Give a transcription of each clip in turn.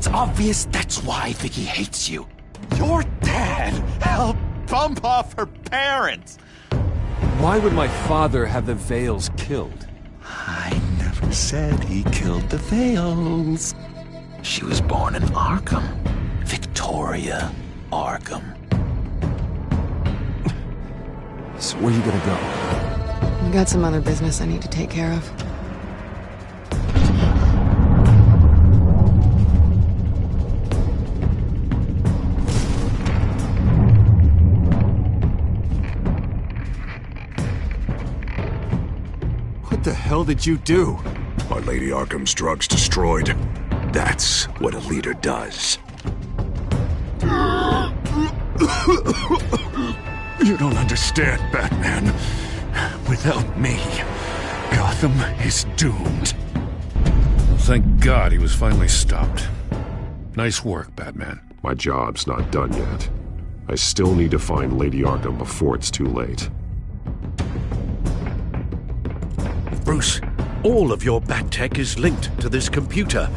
It's obvious that's why Vicky hates you. Your dad helped bump off her parents. Why would my father have the Vales killed? I never said he killed the Vales. She was born in Arkham. Victoria Arkham. So where you gonna go? I got some other business I need to take care of. What the hell did you do? Are Lady Arkham's drugs destroyed? That's what a leader does. You don't understand, Batman. Without me, Gotham is doomed. Thank God he was finally stopped. Nice work, Batman. My job's not done yet. I still need to find Lady Arkham before it's too late. Bruce, all of your bat tech is linked to this computer.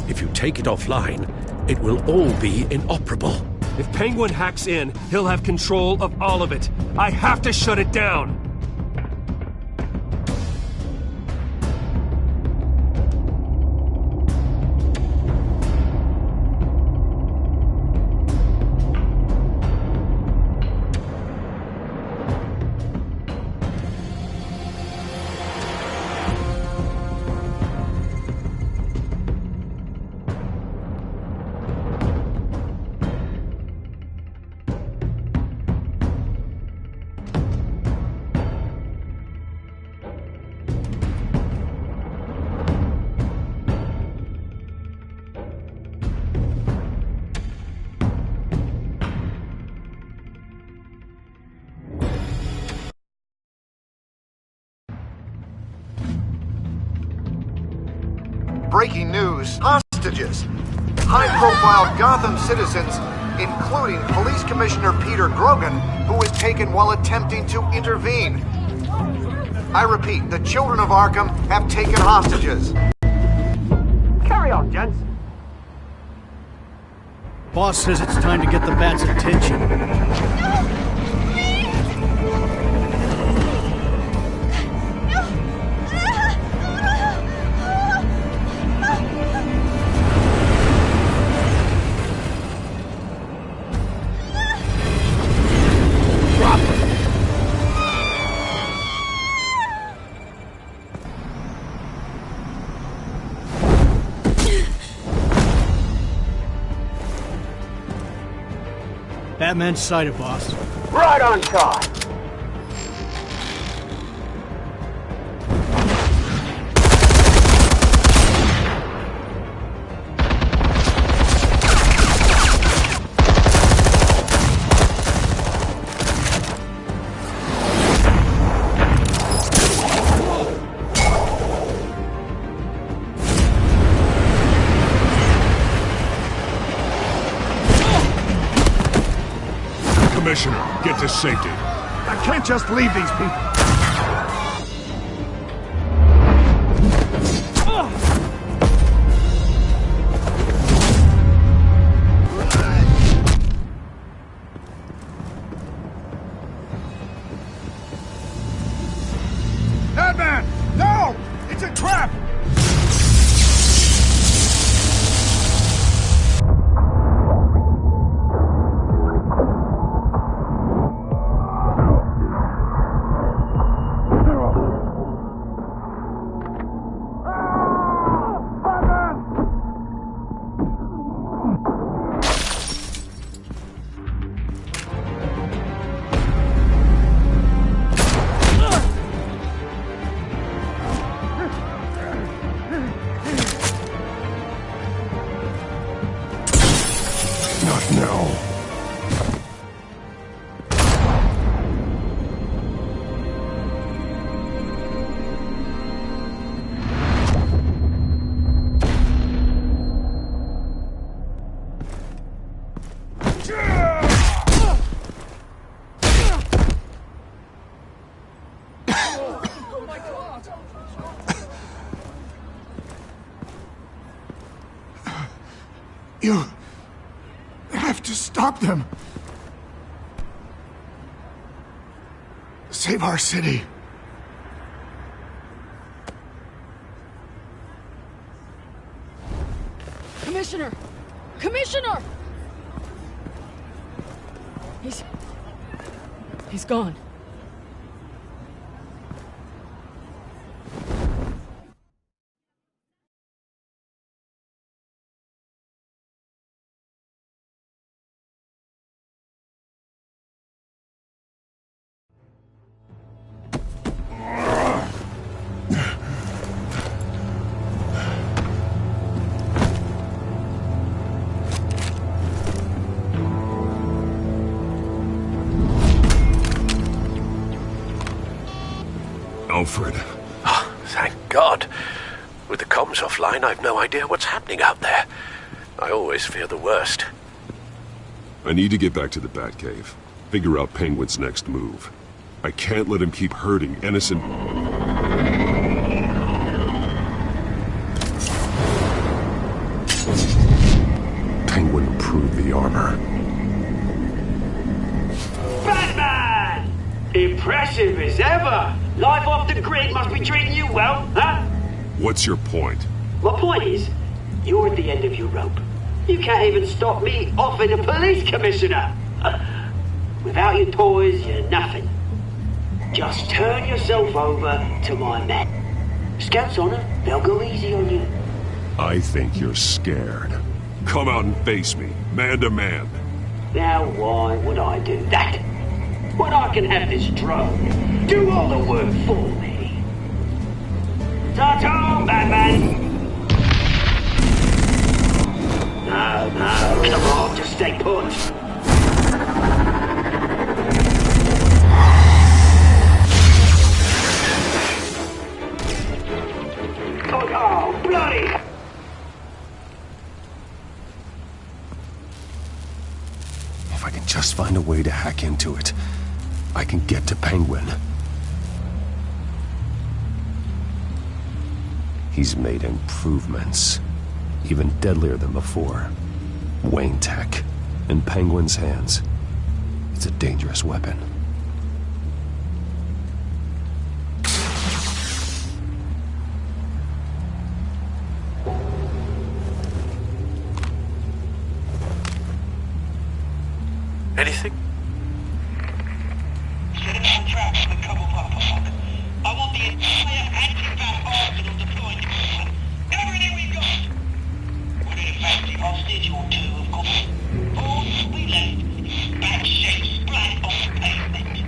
If you take it offline, it will all be inoperable. If Penguin hacks in, he'll have control of all of it. I have to shut it down! Breaking news, hostages. High-profile Gotham citizens, including Police Commissioner Peter Grogan, who was taken while attempting to intervene. I repeat, the children of Arkham have taken hostages. Carry on, gents. Boss says it's time to get the Bat's attention. Batman's sighted, boss. Right on time. Commissioner, get to safety. I can't just leave these people. Batman! No! It's a trap! You have to stop them. Save our city. Commissioner! Commissioner! He's gone. Alfred. Oh, thank God. With the comms offline, I've no idea what's happening out there. I always fear the worst. I need to get back to the Batcave. Figure out Penguin's next move. I can't let him keep hurting innocent... Penguin improved the armor. Batman! Impressive as ever! Life off the grid must be treating you well, huh? What's your point? My point is, you're at the end of your rope. You can't even stop me offing a police commissioner. Without your toys, you're nothing. Just turn yourself over to my men. Scouts on it, they'll go easy on you. I think you're scared. Come out and face me, man to man. Now why would I do that? When I can have this drone do all the work for me. Ta-ta, Batman! No, come on, just stay put. Oh, bloody! If I can just find a way to hack into it, I can get to Penguin. He's made improvements, even deadlier than before. Wayne Tech, in Penguin's hands. It's a dangerous weapon. Anything? I want the entire anti-bat arsenal deployed. Everything we've got. Put in a fancy hostage or two, of course. All we left, bat shaped splat on the pavement.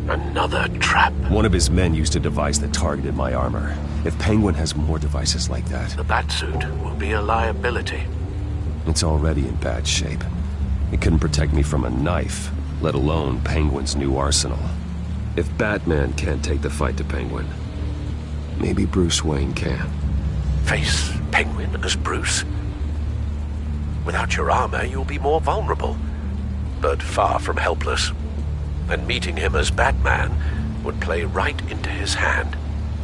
Another trap. One of his men used a device that targeted my armor. If Penguin has more devices like that... The Batsuit will be a liability. It's already in bad shape. It couldn't protect me from a knife, let alone Penguin's new arsenal. If Batman can't take the fight to Penguin, maybe Bruce Wayne can. Face Penguin as Bruce? Without your armor, you'll be more vulnerable, but far from helpless. And meeting him as Batman would play right into his hand.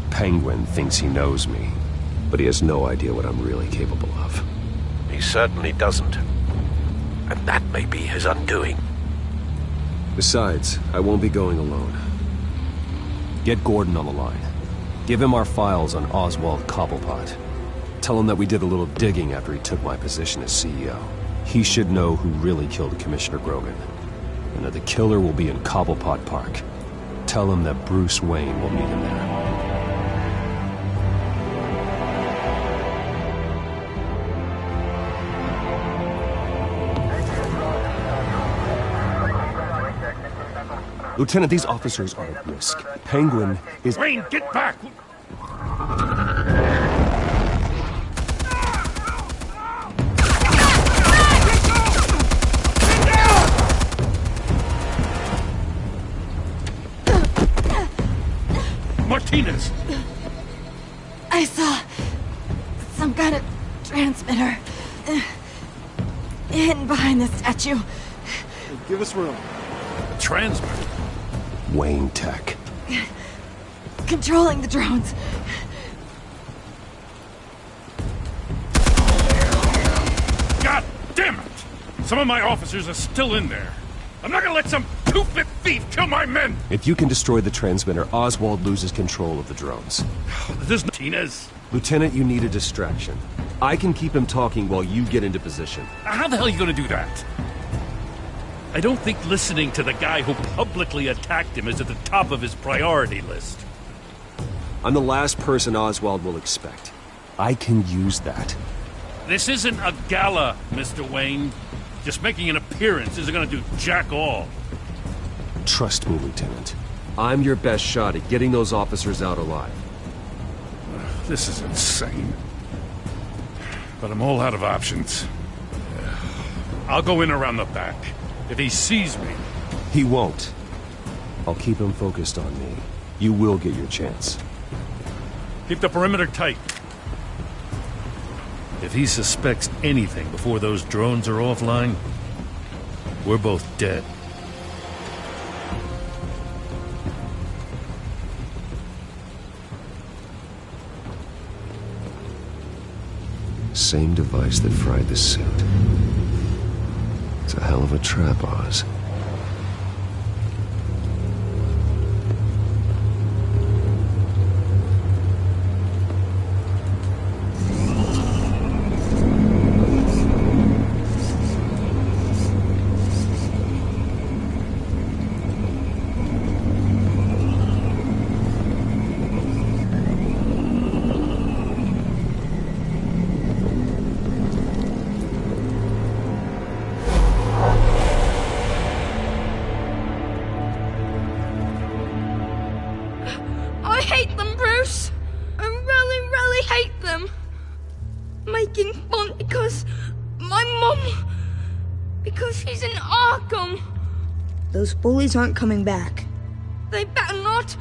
Penguin thinks he knows me, but he has no idea what I'm really capable of. He certainly doesn't. And that may be his undoing. Besides, I won't be going alone. Get Gordon on the line. Give him our files on Oswald Cobblepot. Tell him that we did a little digging after he took my position as CEO. He should know who really killed Commissioner Grogan, and that the killer will be in Cobblepot Park. Tell him that Bruce Wayne will meet him there. Lieutenant, these officers are at risk. Penguin is... Wayne, get back! Martinez! I saw some kind of transmitter hidden behind the statue. Give us room. Transmitter? Wayne Tech. Controlling the drones. Damn it! Some of my officers are still in there. I'm not gonna let some two-bit thief kill my men! If you can destroy the transmitter, Oswald loses control of the drones. There's no Martinez. Lieutenant, you need a distraction. I can keep him talking while you get into position. How the hell are you gonna do that? I don't think listening to the guy who publicly attacked him is at the top of his priority list. I'm the last person Oswald will expect. I can use that. This isn't a gala, Mr. Wayne. Just making an appearance isn't gonna do jack all. Trust me, Lieutenant. I'm your best shot at getting those officers out alive. This is insane. But I'm all out of options. I'll go in around the back. If he sees me... He won't. I'll keep him focused on me. You will get your chance. Keep the perimeter tight. If he suspects anything before those drones are offline, we're both dead. Same device that fried the suit. It's a hell of a trap, Oz. I hate them, Bruce. I really, really hate them. Making fun because my mum... because she's in Arkham. Those bullies aren't coming back. They better not.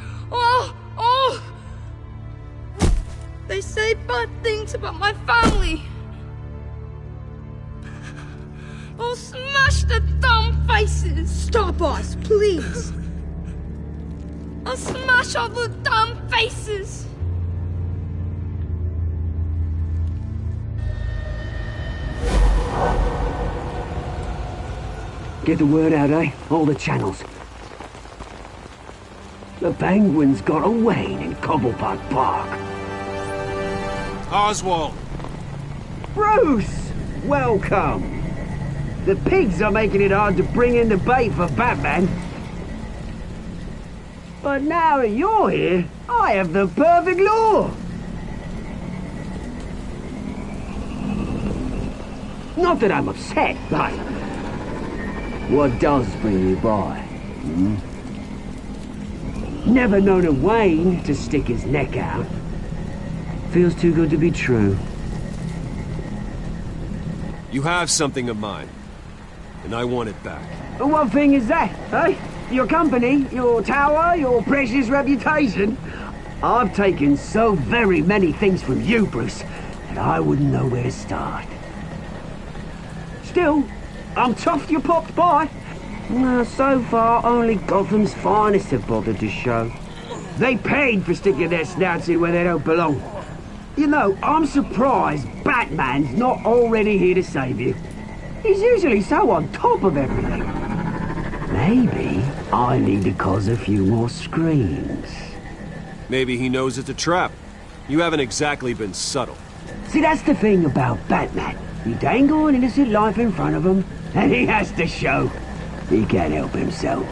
They say bad things about my family. I'll smash the dumb faces. Stop us, please. I'll smash all the damn faces! Get the word out, eh? All the channels. The Penguin's got a Wayne in Cobblepot Park. Oswald! Bruce! Welcome! The pigs are making it hard to bring in the bait for Batman. But now that you're here, I have the perfect lure. Not that I'm upset, but what does bring you by? Never known a Wayne to stick his neck out. Feels too good to be true. You have something of mine, and I want it back. What thing is that, eh? Your company, your tower, your precious reputation. I've taken so very many things from you, Bruce, that I wouldn't know where to start. Still, I'm chuffed you popped by. Well, so far, only Gotham's finest have bothered to show. They paid for sticking their snouts in where they don't belong. You know, I'm surprised Batman's not already here to save you. He's usually so on top of everything. Maybe I need to cause a few more screams. Maybe he knows it's a trap. You haven't exactly been subtle. See, that's the thing about Batman. You dangle an innocent life in front of him, and he has to show he can't help himself.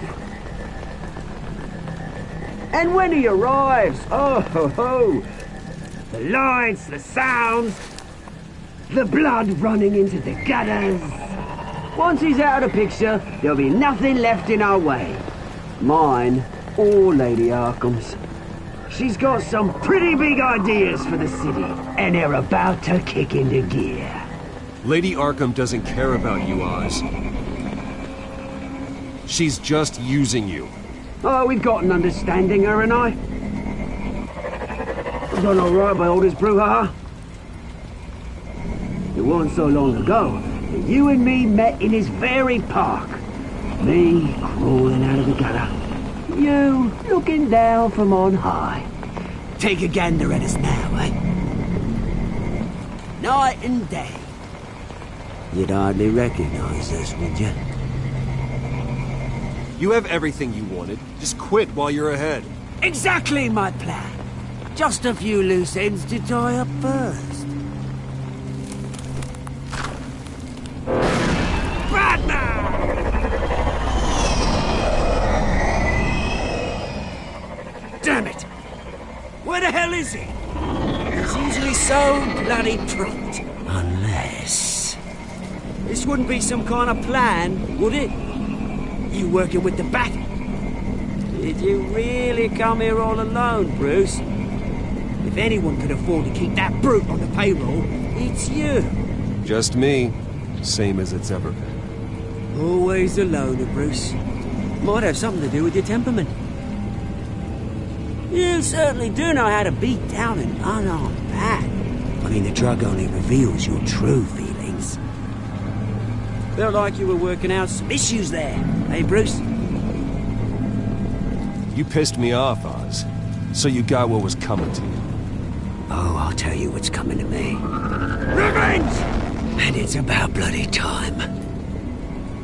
And when he arrives, oh ho ho! The lights, the sounds, the blood running into the gutters. Once he's out of the picture, there'll be nothing left in our way. Mine or Lady Arkham's. She's got some pretty big ideas for the city, and they're about to kick into gear. Lady Arkham doesn't care about you, Oz. She's just using you. Oh, we've got an understanding, her and I. Done all right by all this brouhaha. It wasn't so long ago that you and me met in this very park. Me crawling out of the gutter. You looking down from on high. Take a gander at us now, eh? Night and day. You'd hardly recognize us, would you? You have everything you wanted. Just quit while you're ahead. Exactly my plan. Just a few loose ends to tie up first. Damn it! Where the hell is he? He's usually so bloody prompt. Unless... This wouldn't be some kind of plan, would it? You working with the Bat? Did you really come here all alone, Bruce? If anyone could afford to keep that brute on the payroll, it's you. Just me. Same as it's ever been. Always a loner, Bruce. Might have something to do with your temperament. You certainly do know how to beat down an unarmed Bat. I mean, the drug only reveals your true feelings. Felt like you were working out some issues there, hey, Bruce? You pissed me off, Oz. So you got what was coming to you. Oh, I'll tell you what's coming to me. Revenge! And it's about bloody time.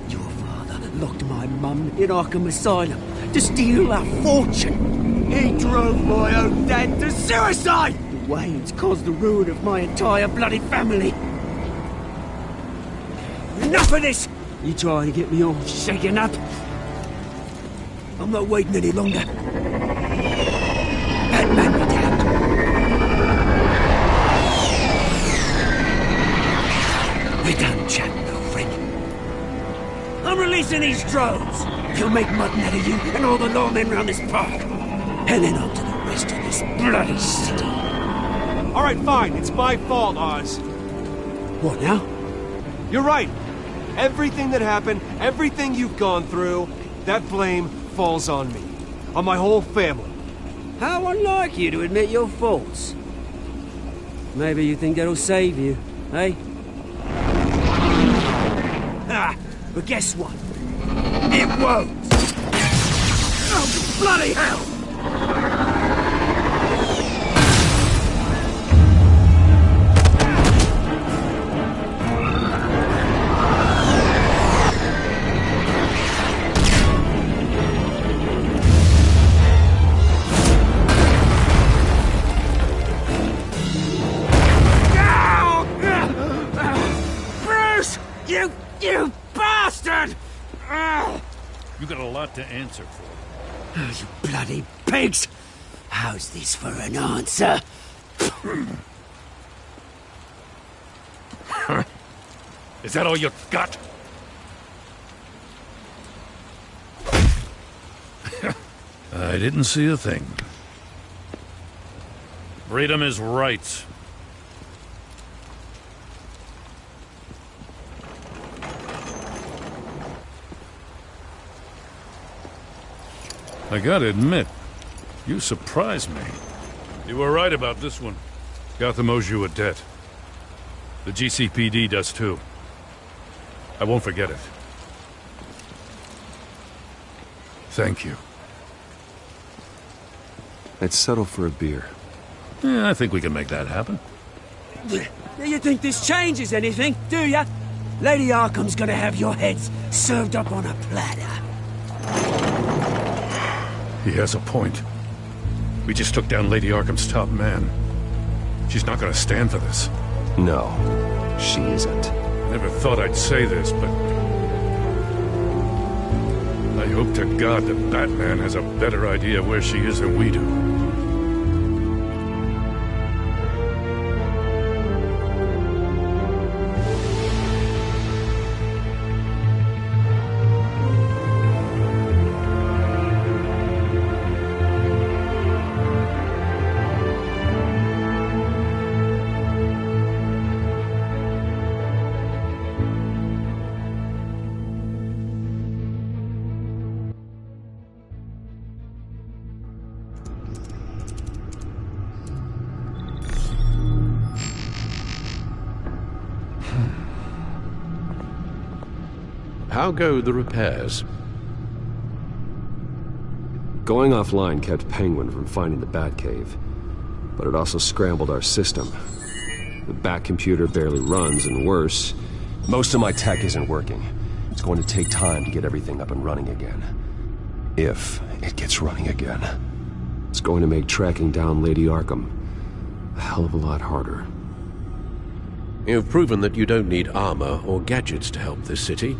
Your father locked my mum in Arkham Asylum to steal our fortune. He drove my own dad to suicide! The Waynes caused the ruin of my entire bloody family. Enough of this! You trying to get me all shaken up? I'm not waiting any longer. Batman me down. We're done chatting, girlfriend. I'm releasing these drones. He'll make mutton out of you and all the lawmen around this park. And then on to the rest of this bloody city. All right, fine. It's my fault, Oz. What now? You're right. Everything that happened, everything you've gone through, that blame falls on me. On my whole family. How unlike you to admit your faults. Maybe you think that'll save you, eh? Ah, but guess what? It won't! Oh, bloody hell! You bastard! You got a lot to answer for. Oh, you bloody pigs! How's this for an answer? Is that all you got? I didn't see a thing. Freedom is right. I gotta admit, you surprised me. You were right about this one. Gotham owes you a debt. The GCPD does too. I won't forget it. Thank you. Let's settle for a beer. Yeah, I think we can make that happen. You think this changes anything, do ya? Lady Arkham's gonna have your heads served up on a platter. He has a point. We just took down Lady Arkham's top man. She's not gonna stand for this. No, she isn't. Never thought I'd say this, but... I hope to God that Batman has a better idea where she is than we do. How go the repairs? Going offline kept Penguin from finding the Batcave, but it also scrambled our system. The Bat computer barely runs, and worse, Most of my tech isn't working. It's going to take time to get everything up and running again. If it gets running again. It's going to make tracking down Lady Arkham a hell of a lot harder. You've proven that you don't need armor or gadgets to help this city.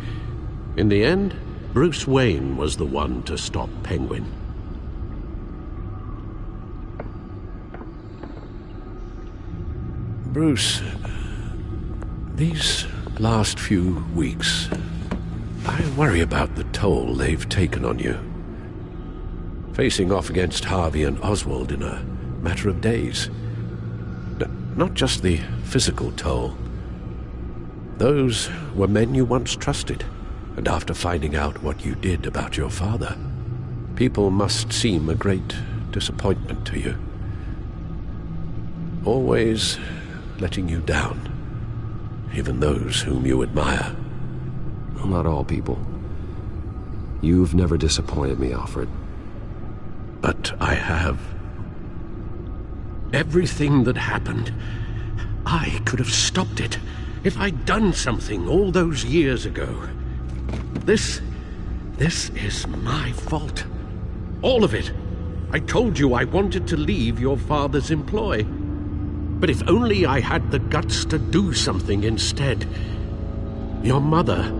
In the end, Bruce Wayne was the one to stop Penguin. Bruce, these last few weeks, I worry about the toll they've taken on you. Facing off against Harvey and Oswald in a matter of days. Not just the physical toll. Those were men you once trusted, and after finding out what you did about your father, people must seem a great disappointment to you. Always letting you down, even those whom you admire. Well, not all people. You've never disappointed me, Alfred. But I have. Everything that happened, I could have stopped it if I'd done something all those years ago. This is my fault. All of it. I told you I wanted to leave your father's employ. But if only I had the guts to do something instead. Your mother,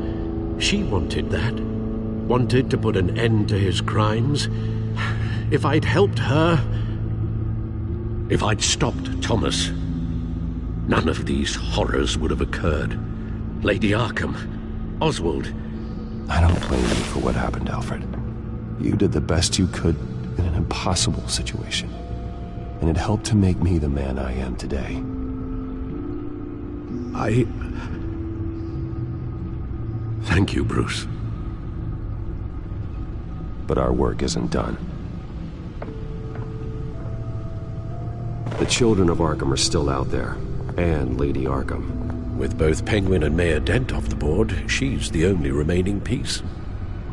she wanted that. Wanted to put an end to his crimes. If I'd helped her, if I'd stopped Thomas, none of these horrors would have occurred. Lady Arkham, Oswald. I don't blame you for what happened, Alfred. You did the best you could in an impossible situation. And it helped to make me the man I am today. Thank you, Bruce. But our work isn't done. The children of Arkham are still out there, and Lady Arkham. With both Penguin and Mayor Dent off the board, she's the only remaining piece.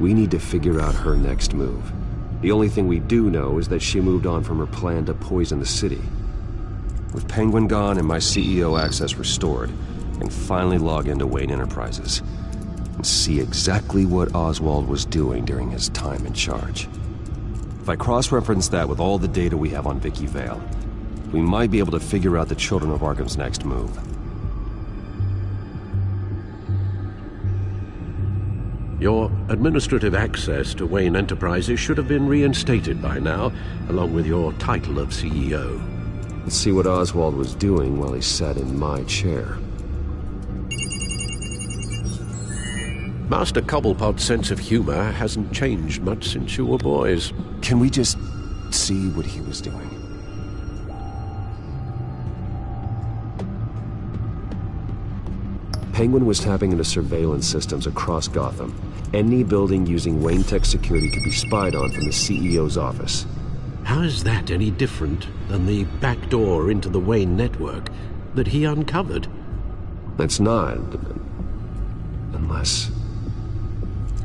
We need to figure out her next move. The only thing we do know is that she moved on from her plan to poison the city. With Penguin gone and my CEO access restored, I can finally log into Wayne Enterprises and see exactly what Oswald was doing during his time in charge. If I cross-reference that with all the data we have on Vicky Vale, we might be able to figure out the Children of Arkham's next move. Your administrative access to Wayne Enterprises should have been reinstated by now, along with your title of CEO. Let's see what Oswald was doing while he sat in my chair. Master Cobblepot's sense of humor hasn't changed much since you were boys. Can we just see what he was doing? Penguin was tapping into surveillance systems across Gotham. Any building using Wayne Tech security could be spied on from the CEO's office. How is that any different than the back door into the Wayne network that he uncovered? It's not. Unless...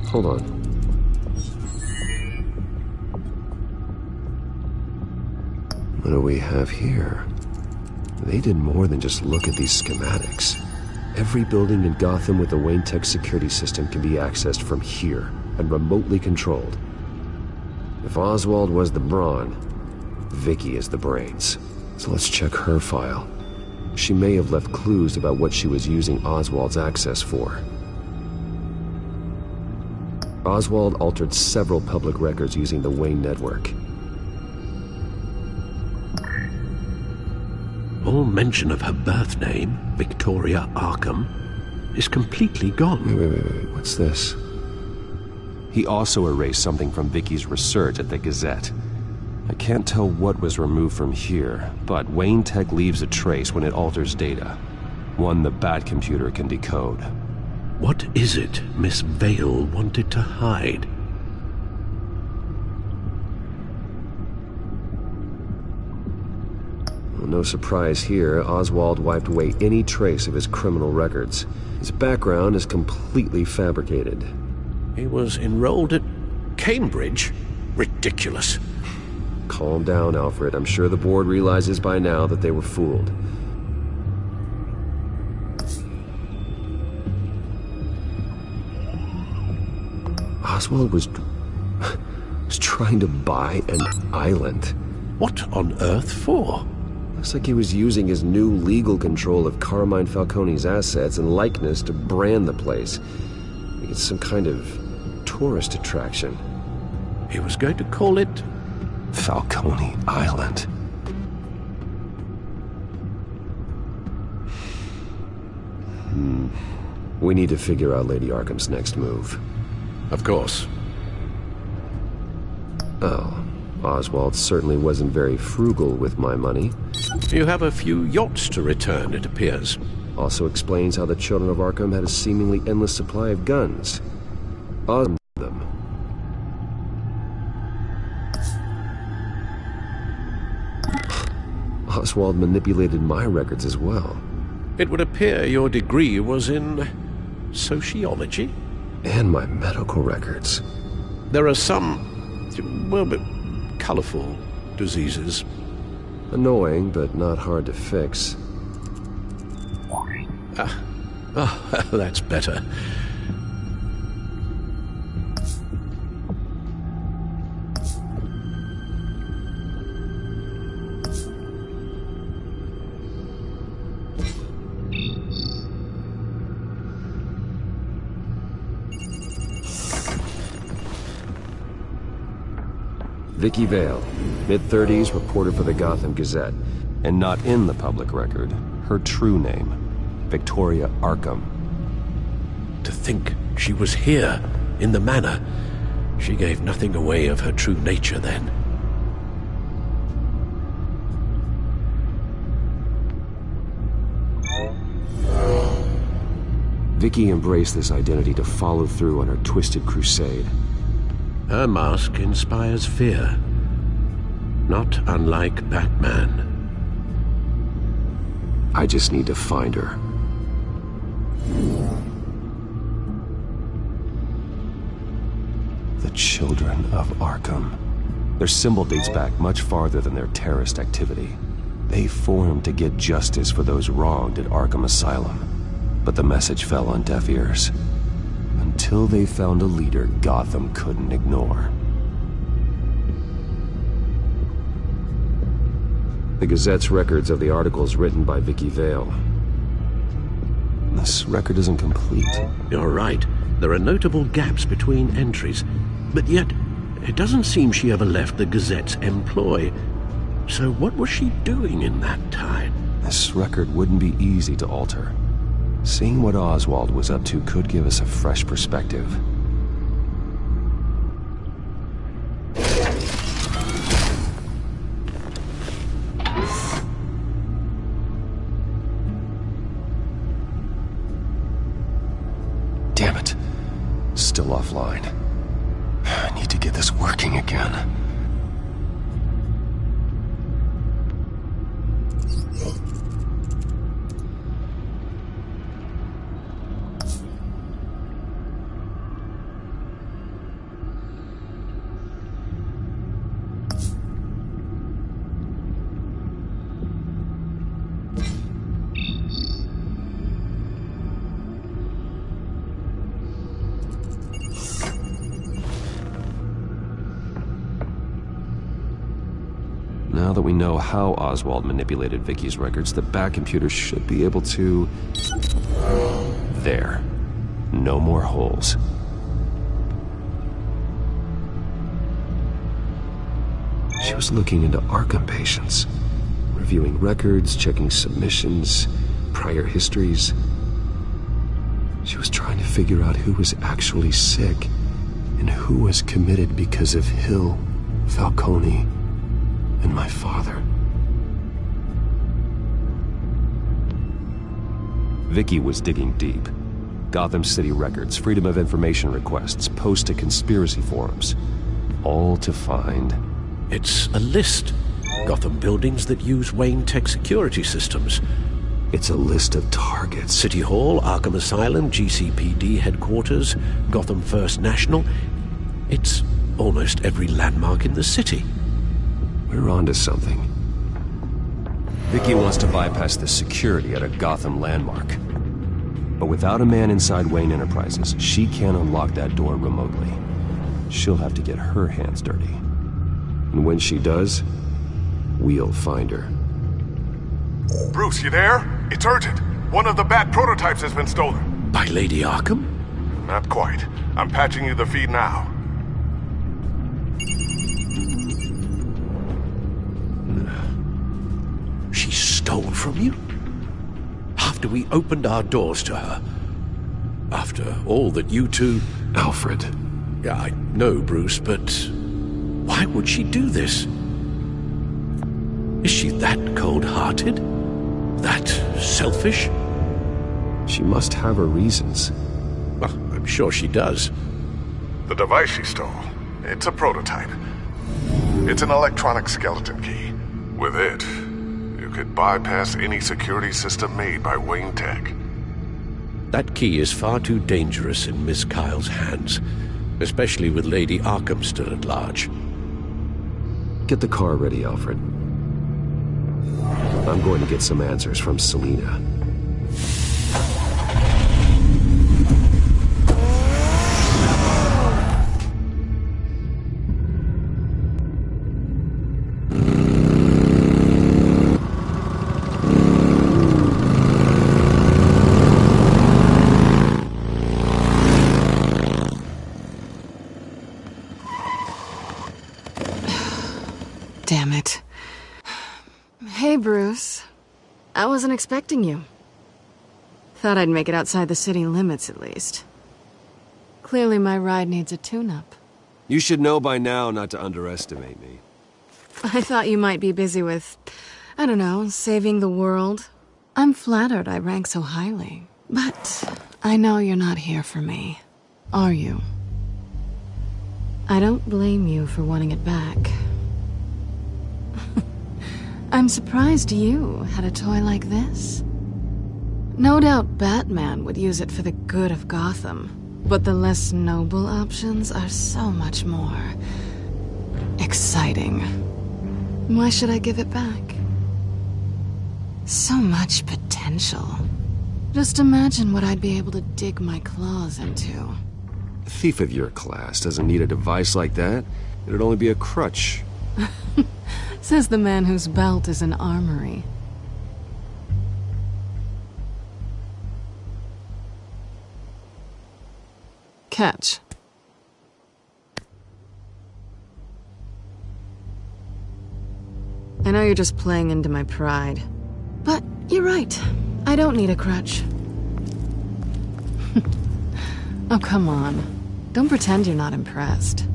Hold on. What do we have here? They did more than just look at these schematics. Every building in Gotham with the Wayne Tech security system can be accessed from here and remotely controlled. If Oswald was the brawn, Vicky is the brains. So let's check her file. She may have left clues about what she was using Oswald's access for. Oswald altered several public records using the Wayne network. All mention of her birth name, Victoria Arkham, is completely gone. Wait. What's this? He also erased something from Vicky's research at the Gazette. I can't tell what was removed from here, but Wayne Tech leaves a trace when it alters data. One the Bat computer can decode. What is it Miss Vale wanted to hide? Well, no surprise here, Oswald wiped away any trace of his criminal records. His background is completely fabricated. He was enrolled at Cambridge? Ridiculous. Calm down, Alfred. I'm sure the board realizes by now that they were fooled. Oswald was trying to buy an island. What on earth for? Looks like he was using his new legal control of Carmine Falcone's assets and likeness to brand the place. It's some kind of tourist attraction. He was going to call it Falcone Island. We need to figure out Lady Arkham's next move. Of course. Oh, Oswald certainly wasn't very frugal with my money. You have a few yachts to return, it appears. Also explains how the children of Arkham had a seemingly endless supply of guns. Oswald them. Oswald manipulated my records as well. It would appear your degree was in sociology? And my medical records. There are some, well, colorful diseases. Annoying, but not hard to fix. That's better. Vicky Vale, mid-30s, reporter for the Gotham Gazette. And not in the public record, her true name, Victoria Arkham. To think she was here, in the manor. She gave nothing away of her true nature then. Vicky embraced this identity to follow through on her twisted crusade. Her mask inspires fear, not unlike Batman. I just need to find her. The Children of Arkham. Their symbol dates back much farther than their terrorist activity. They formed to get justice for those wronged at Arkham Asylum. But the message fell on deaf ears. Until they found a leader Gotham couldn't ignore. The Gazette's records of the articles written by Vicky Vale. This record isn't complete. You're right. There are notable gaps between entries. But yet, it doesn't seem she ever left the Gazette's employ. So what was she doing in that time? This record wouldn't be easy to alter. Seeing what Oswald was up to could give us a fresh perspective. Damn it. Still offline. I need to get this working again. Now that we know how Oswald manipulated Vicky's records, the Bat computer should be able to... There. No more holes. She was looking into Arkham patients, reviewing records, checking submissions, prior histories. She was trying to figure out who was actually sick and who was committed because of Hill, Falcone, and my father. Vicky was digging deep. Gotham City records, Freedom of Information requests, posts to conspiracy forums. All to find... It's a list. Gotham buildings that use Wayne Tech security systems. It's a list of targets. City Hall, Arkham Asylum, GCPD headquarters, Gotham First National. It's almost every landmark in the city. We're onto something. Vicky wants to bypass the security at a Gotham landmark. But without a man inside Wayne Enterprises, she can't unlock that door remotely. She'll have to get her hands dirty. And when she does, we'll find her. Bruce, you there? It's urgent. One of the Bat prototypes has been stolen. By Lady Arkham? Not quite. I'm patching you the feed now. She stole from you? After we opened our doors to her? After all that you two... Alfred. Yeah, I know, Bruce, but... why would she do this? Is she that cold-hearted? That selfish? She must have her reasons. Well, I'm sure she does. The device she stole, it's a prototype. It's an electronic skeleton key. With it, you could bypass any security system made by Wayne Tech. That key is far too dangerous in Miss Kyle's hands, especially with Lady Arkham still at large. Get the car ready, Alfred. I'm going to get some answers from Selina. Damn it. Hey, Bruce. I wasn't expecting you. Thought I'd make it outside the city limits, at least. Clearly my ride needs a tune-up. You should know by now not to underestimate me. I thought you might be busy with, I don't know, saving the world. I'm flattered I rank so highly. But I know you're not here for me, are you? I don't blame you for wanting it back. I'm surprised you had a toy like this. No doubt Batman would use it for the good of Gotham, but the less noble options are so much more exciting. Why should I give it back? So much potential. Just imagine what I'd be able to dig my claws into. A thief of your class doesn't need a device like that. It'd only be a crutch. Says the man whose belt is an armory. Catch. I know you're just playing into my pride, but you're right. I don't need a crutch. Oh, come on. Don't pretend you're not impressed.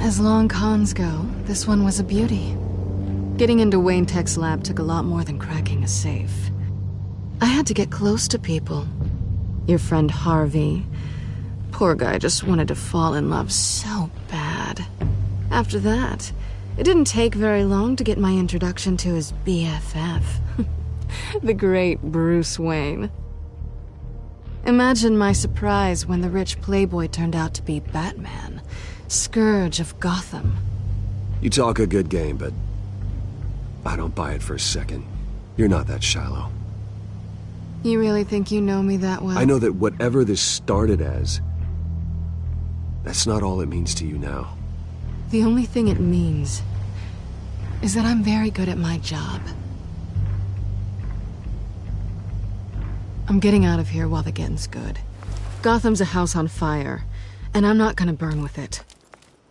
As long cons go, this one was a beauty. Getting into Wayne Tech's lab took a lot more than cracking a safe. I had to get close to people. Your friend Harvey. Poor guy just wanted to fall in love so bad. After that, it didn't take very long to get my introduction to his BFF. The great Bruce Wayne. Imagine my surprise when the rich playboy turned out to be Batman. Scourge of Gotham. You talk a good game, but I don't buy it for a second. You're not that shallow. You really think you know me that well? I know that whatever this started as, that's not all it means to you now. The only thing it means is that I'm very good at my job. I'm getting out of here while the getting's good. Gotham's a house on fire, and I'm not gonna burn with it.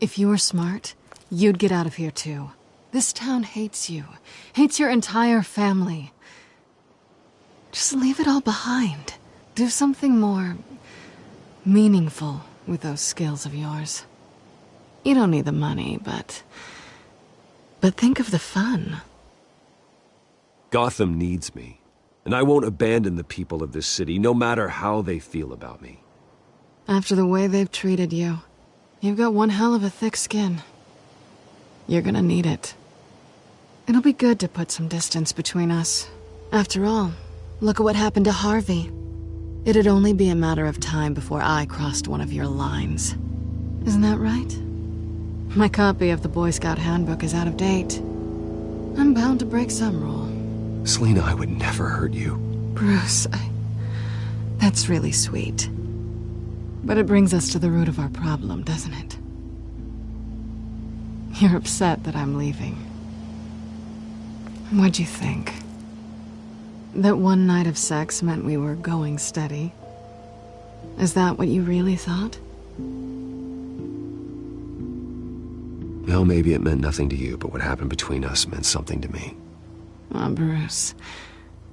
If you were smart, you'd get out of here too. This town hates you. Hates your entire family. Just leave it all behind. Do something more meaningful with those skills of yours. You don't need the money, but think of the fun. Gotham needs me, and I won't abandon the people of this city, no matter how they feel about me. After the way they've treated you, you've got one hell of a thick skin. You're gonna need it. It'll be good to put some distance between us. After all, look at what happened to Harvey. It'd only be a matter of time before I crossed one of your lines. Isn't that right? My copy of the Boy Scout Handbook is out of date. I'm bound to break some rule. Selina, I would never hurt you. Bruce, That's really sweet. But it brings us to the root of our problem, doesn't it? You're upset that I'm leaving. What'd you think? That one night of sex meant we were going steady? Is that what you really thought? Well, maybe it meant nothing to you, but what happened between us meant something to me. Oh, Bruce.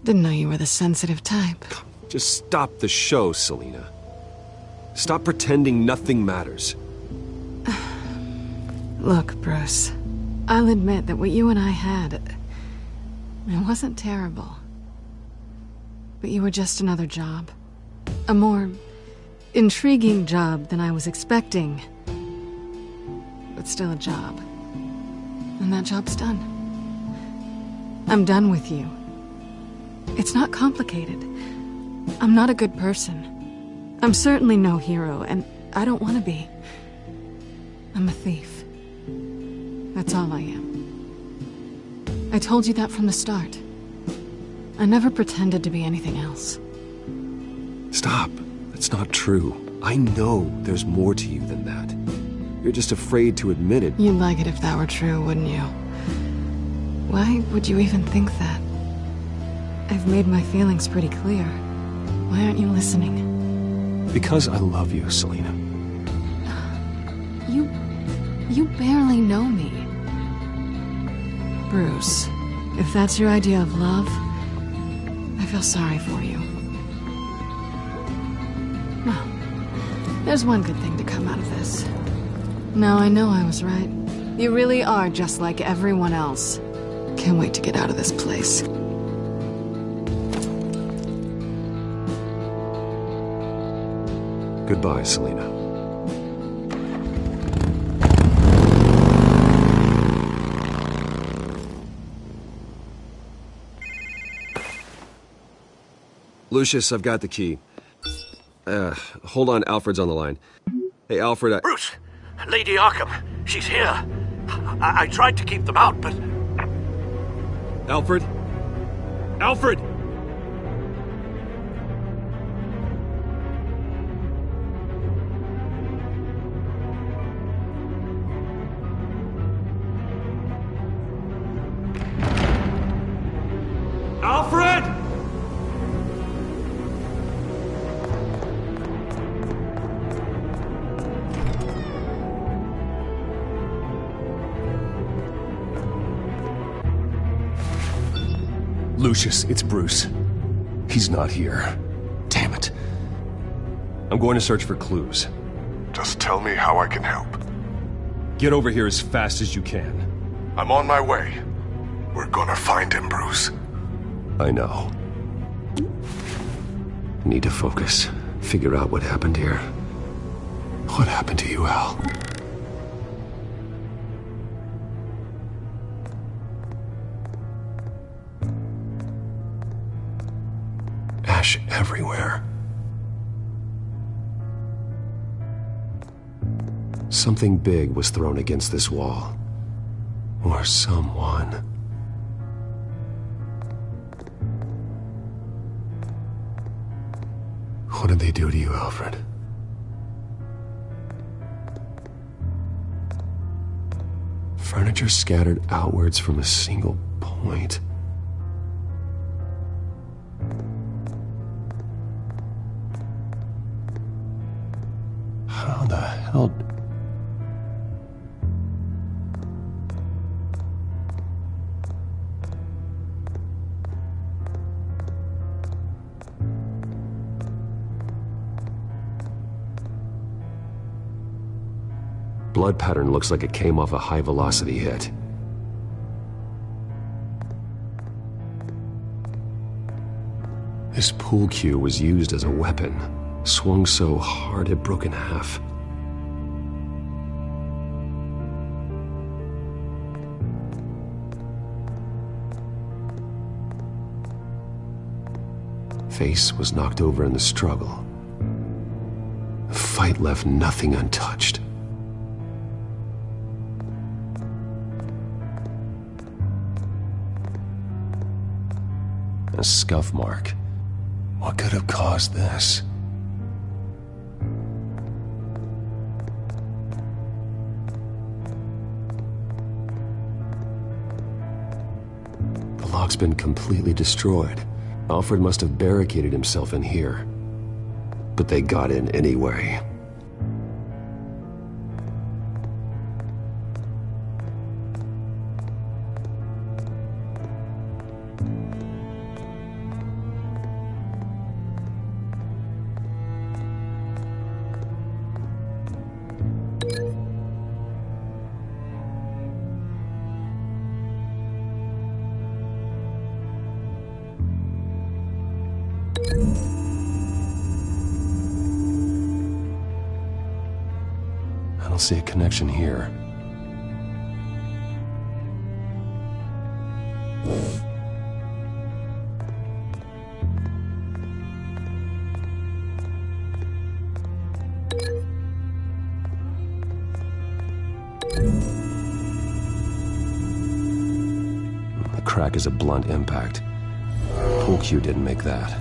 Didn't know you were the sensitive type. Just stop the show, Selina. Stop pretending nothing matters. Look, Bruce. I'll admit that what you and I had, it wasn't terrible. But you were just another job. A more intriguing job than I was expecting. But still a job. And that job's done. I'm done with you. It's not complicated. I'm not a good person. I'm certainly no hero, and I don't want to be. I'm a thief. That's all I am. I told you that from the start. I never pretended to be anything else. Stop. That's not true. I know there's more to you than that. You're just afraid to admit it. You'd like it if that were true, wouldn't you? Why would you even think that? I've made my feelings pretty clear. Why aren't you listening? Because I love you, Selina. You barely know me. Bruce, if that's your idea of love, I feel sorry for you. Well, there's one good thing to come out of this. Now I know I was right. You really are just like everyone else. Can't wait to get out of this place. Goodbye, Selina. Lucius, I've got the key. Hold on, Alfred's on the line. Hey, Alfred, Bruce! Lady Arkham, she's here. I tried to keep them out, but... Alfred? Alfred! Alfred! Lucius, it's Bruce. He's not here. Damn it. I'm going to search for clues. Just tell me how I can help. Get over here as fast as you can. I'm on my way. We're gonna find him, Bruce. I know. I need to focus. Figure out what happened here. What happened to you, Al? Ash everywhere. Something big was thrown against this wall. Or someone. What did they do to you, Alfred? Furniture scattered outwards from a single point. How the hell... Blood pattern looks like it came off a high-velocity hit. This pool cue was used as a weapon, swung so hard it broke in half. Face was knocked over in the struggle. The fight left nothing untouched. A scuff mark. What could have caused this? The lock's been completely destroyed. Alfred must have barricaded himself in here. But they got in anyway. I don't see a connection here. The crack is a blunt impact. Pool cue didn't make that.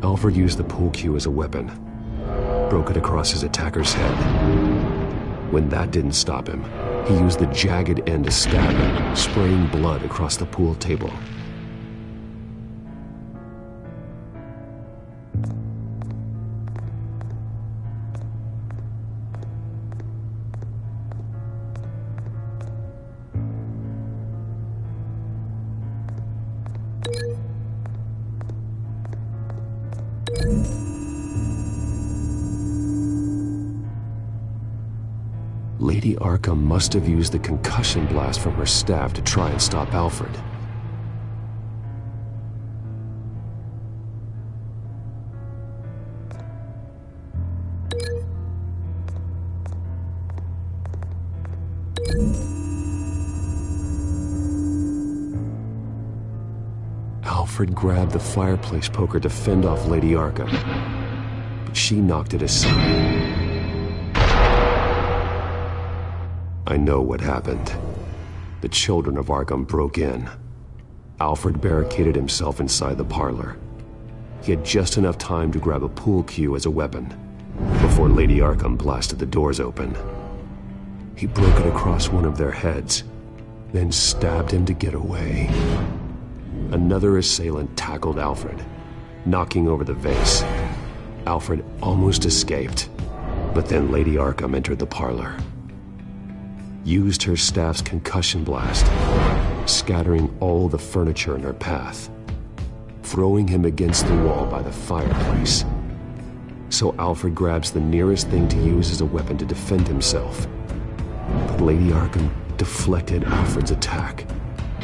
Alfred used the pool cue as a weapon, broke it across his attacker's head. When that didn't stop him, he used the jagged end to stab him, spraying blood across the pool table. Lady Arkham must have used the concussion blast from her staff to try and stop Alfred. Alfred grabbed the fireplace poker to fend off Lady Arkham, but she knocked it aside. I know what happened. The children of Arkham broke in. Alfred barricaded himself inside the parlor. He had just enough time to grab a pool cue as a weapon before Lady Arkham blasted the doors open. He broke it across one of their heads, then stabbed him to get away. Another assailant tackled Alfred, knocking over the vase. Alfred almost escaped, but then Lady Arkham entered the parlor. Used her staff's concussion blast, scattering all the furniture in her path, throwing him against the wall by the fireplace. So Alfred grabs the nearest thing to use as a weapon to defend himself. But Lady Arkham deflected Alfred's attack,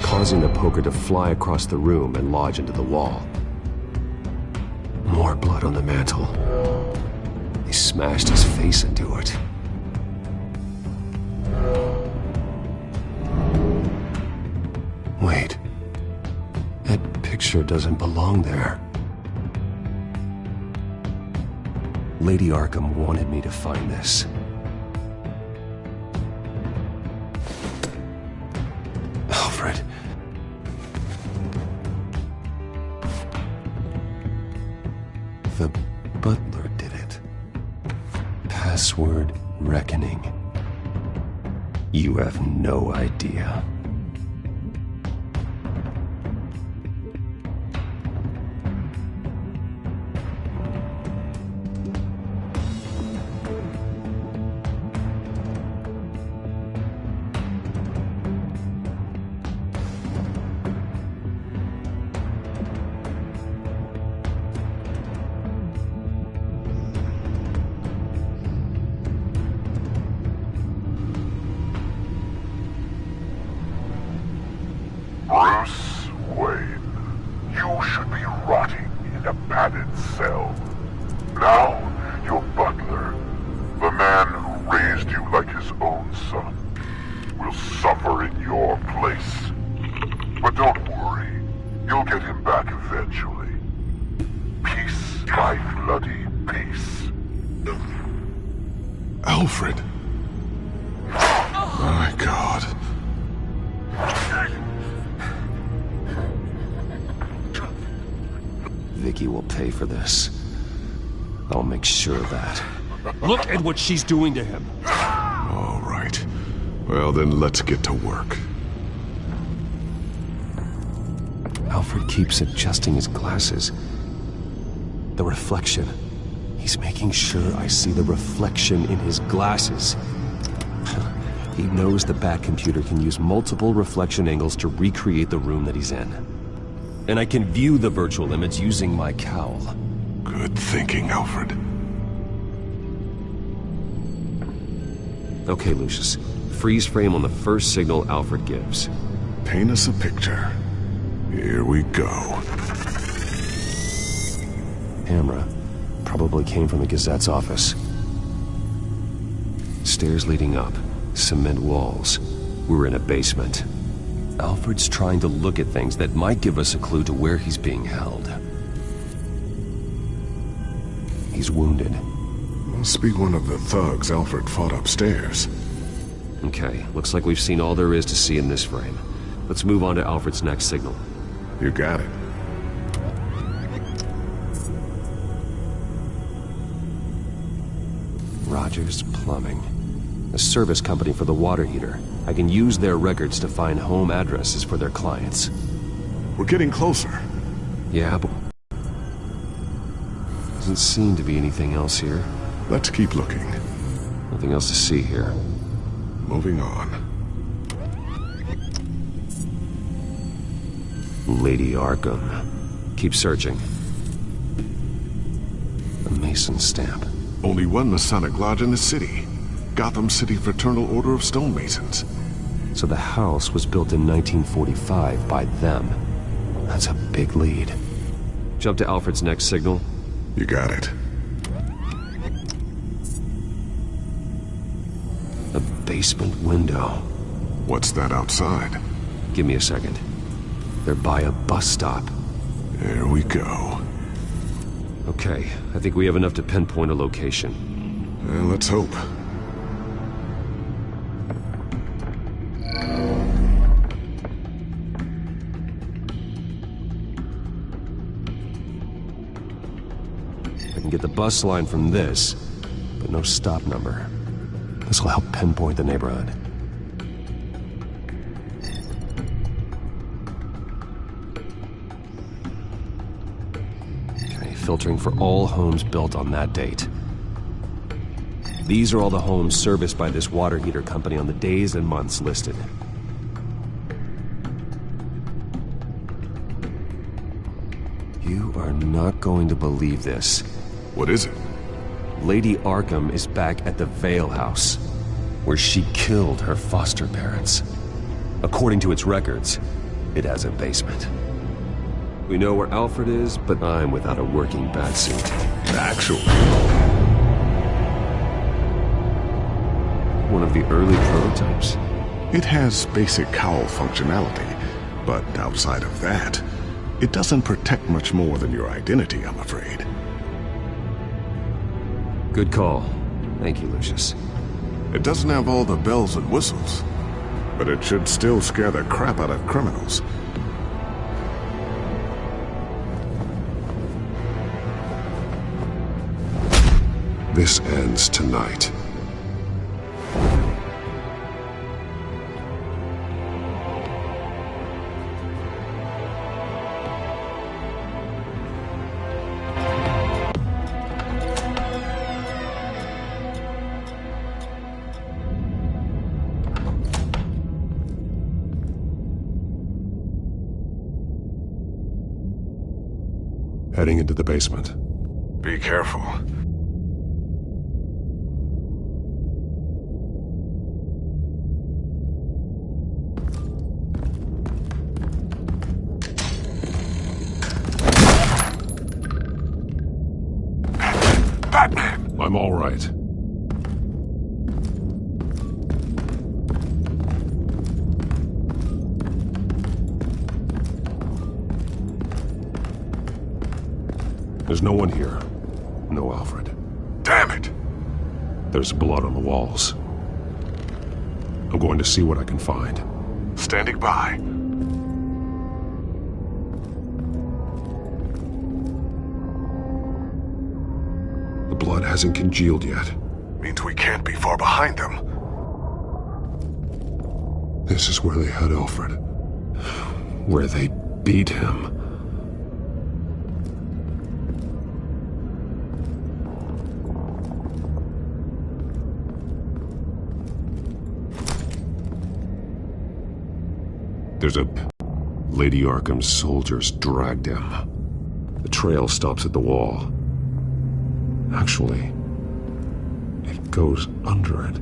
causing the poker to fly across the room and lodge into the wall. More blood on the mantel. He smashed his face into it. Wait. That picture doesn't belong there. Lady Arkham wanted me to find this. Alfred. The butler did it. Password reckoning. You have no idea. Now, your butler, the man who raised you like his own son, will suffer in your place. But don't worry, you'll get him back eventually. Peace by bloody peace. Alfred. My God. Vicky will pay for this. I'll make sure of that. Look at what she's doing to him. All right. Well, then let's get to work. Alfred keeps adjusting his glasses. The reflection. He's making sure I see the reflection in his glasses. He knows the Bat-computer can use multiple reflection angles to recreate the room that he's in. And I can view the virtual image using my cowl. Good thinking, Alfred. Okay, Lucius. Freeze frame on the first signal Alfred gives. Paint us a picture. Here we go. Camera. Probably came from the Gazette's office. Stairs leading up. Cement walls. We're in a basement. Alfred's trying to look at things that might give us a clue to where he's being held. He's wounded. Must be one of the thugs Alfred fought upstairs. Okay, looks like we've seen all there is to see in this frame. Let's move on to Alfred's next signal. You got it. Rogers Plumbing. A service company for the water heater. I can use their records to find home addresses for their clients. We're getting closer. Yeah, but doesn't seem to be anything else here. Let's keep looking. Nothing else to see here. Moving on. Lady Arkham. Keep searching. A Mason stamp. Only one Masonic lodge in the city. Gotham City Fraternal Order of Stonemasons. So the house was built in 1945 by them. That's a big lead. Jump to Alfred's next signal. You got it. A basement window. What's that outside? Give me a second. They're by a bus stop. There we go. Okay, I think we have enough to pinpoint a location. Let's hope. I can get the bus line from this, but no stop number. This will help pinpoint the neighborhood. Okay, filtering for all homes built on that date. These are all the homes serviced by this water heater company on the days and months listed. You are not going to believe this. What is it? Lady Arkham is back at the Vale House, where she killed her foster parents. According to its records, it has a basement. We know where Alfred is, but I'm without a working batsuit. Actually. One of the early prototypes? It has basic cowl functionality, but outside of that, it doesn't protect much more than your identity, I'm afraid. Good call. Thank you, Lucius. It doesn't have all the bells and whistles, but it should still scare the crap out of criminals. This ends tonight. Heading into the basement. Be careful. Batman! I'm all right. There's no one here. No Alfred. Damn it! There's blood on the walls. I'm going to see what I can find. Standing by. The blood hasn't congealed yet. Means we can't be far behind them. This is where they had Alfred. Where they beat him. There's a... Lady Arkham's soldiers dragged him. The trail stops at the wall. Actually, it goes under it.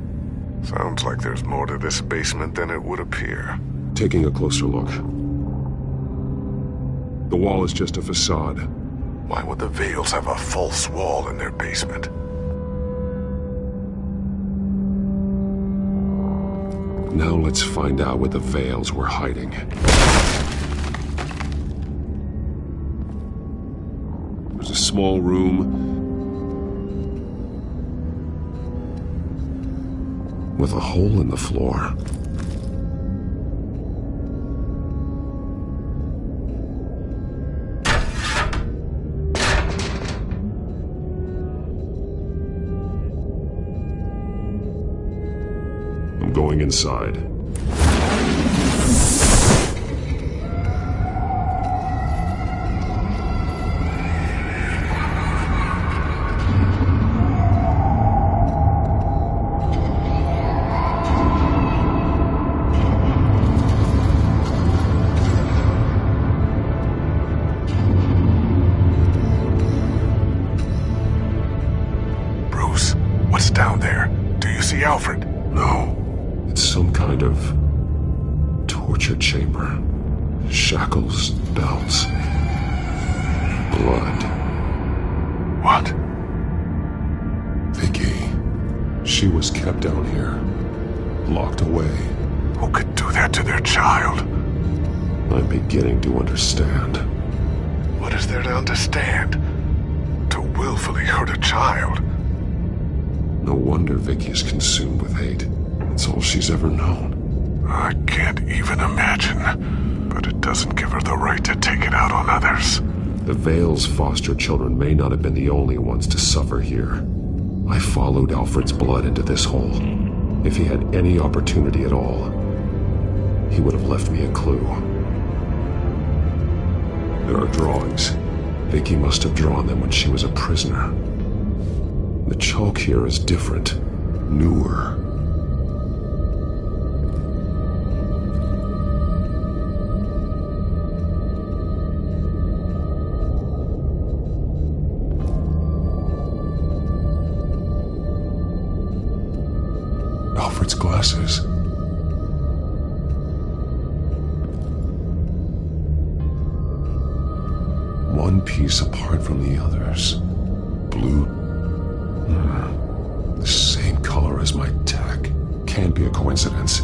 Sounds like there's more to this basement than it would appear. Taking a closer look. The wall is just a facade. Why would the Vales have a false wall in their basement? Now let's find out where the Vales were hiding. There's a small room with a hole in the floor. I'm going inside. Bruce, what's down there? Do you see Alfred? No. It's some kind of torture chamber. Shackles, belts, blood. What? Vicky. She was kept down here, locked away. Who could do that to their child? I'm beginning to understand. What is there to understand? To willfully hurt a child? No wonder Vicky is consumed with hate. It's all she's ever known. I can't even imagine. But it doesn't give her the right to take it out on others. The Vale's foster children may not have been the only ones to suffer here. I followed Alfred's blood into this hole. If he had any opportunity at all, he would have left me a clue. There are drawings. Vicky must have drawn them when she was a prisoner. The chalk here is different, newer. Alfred's glasses. One piece apart from the others. Blue. The same color as my tech. Can't be a coincidence.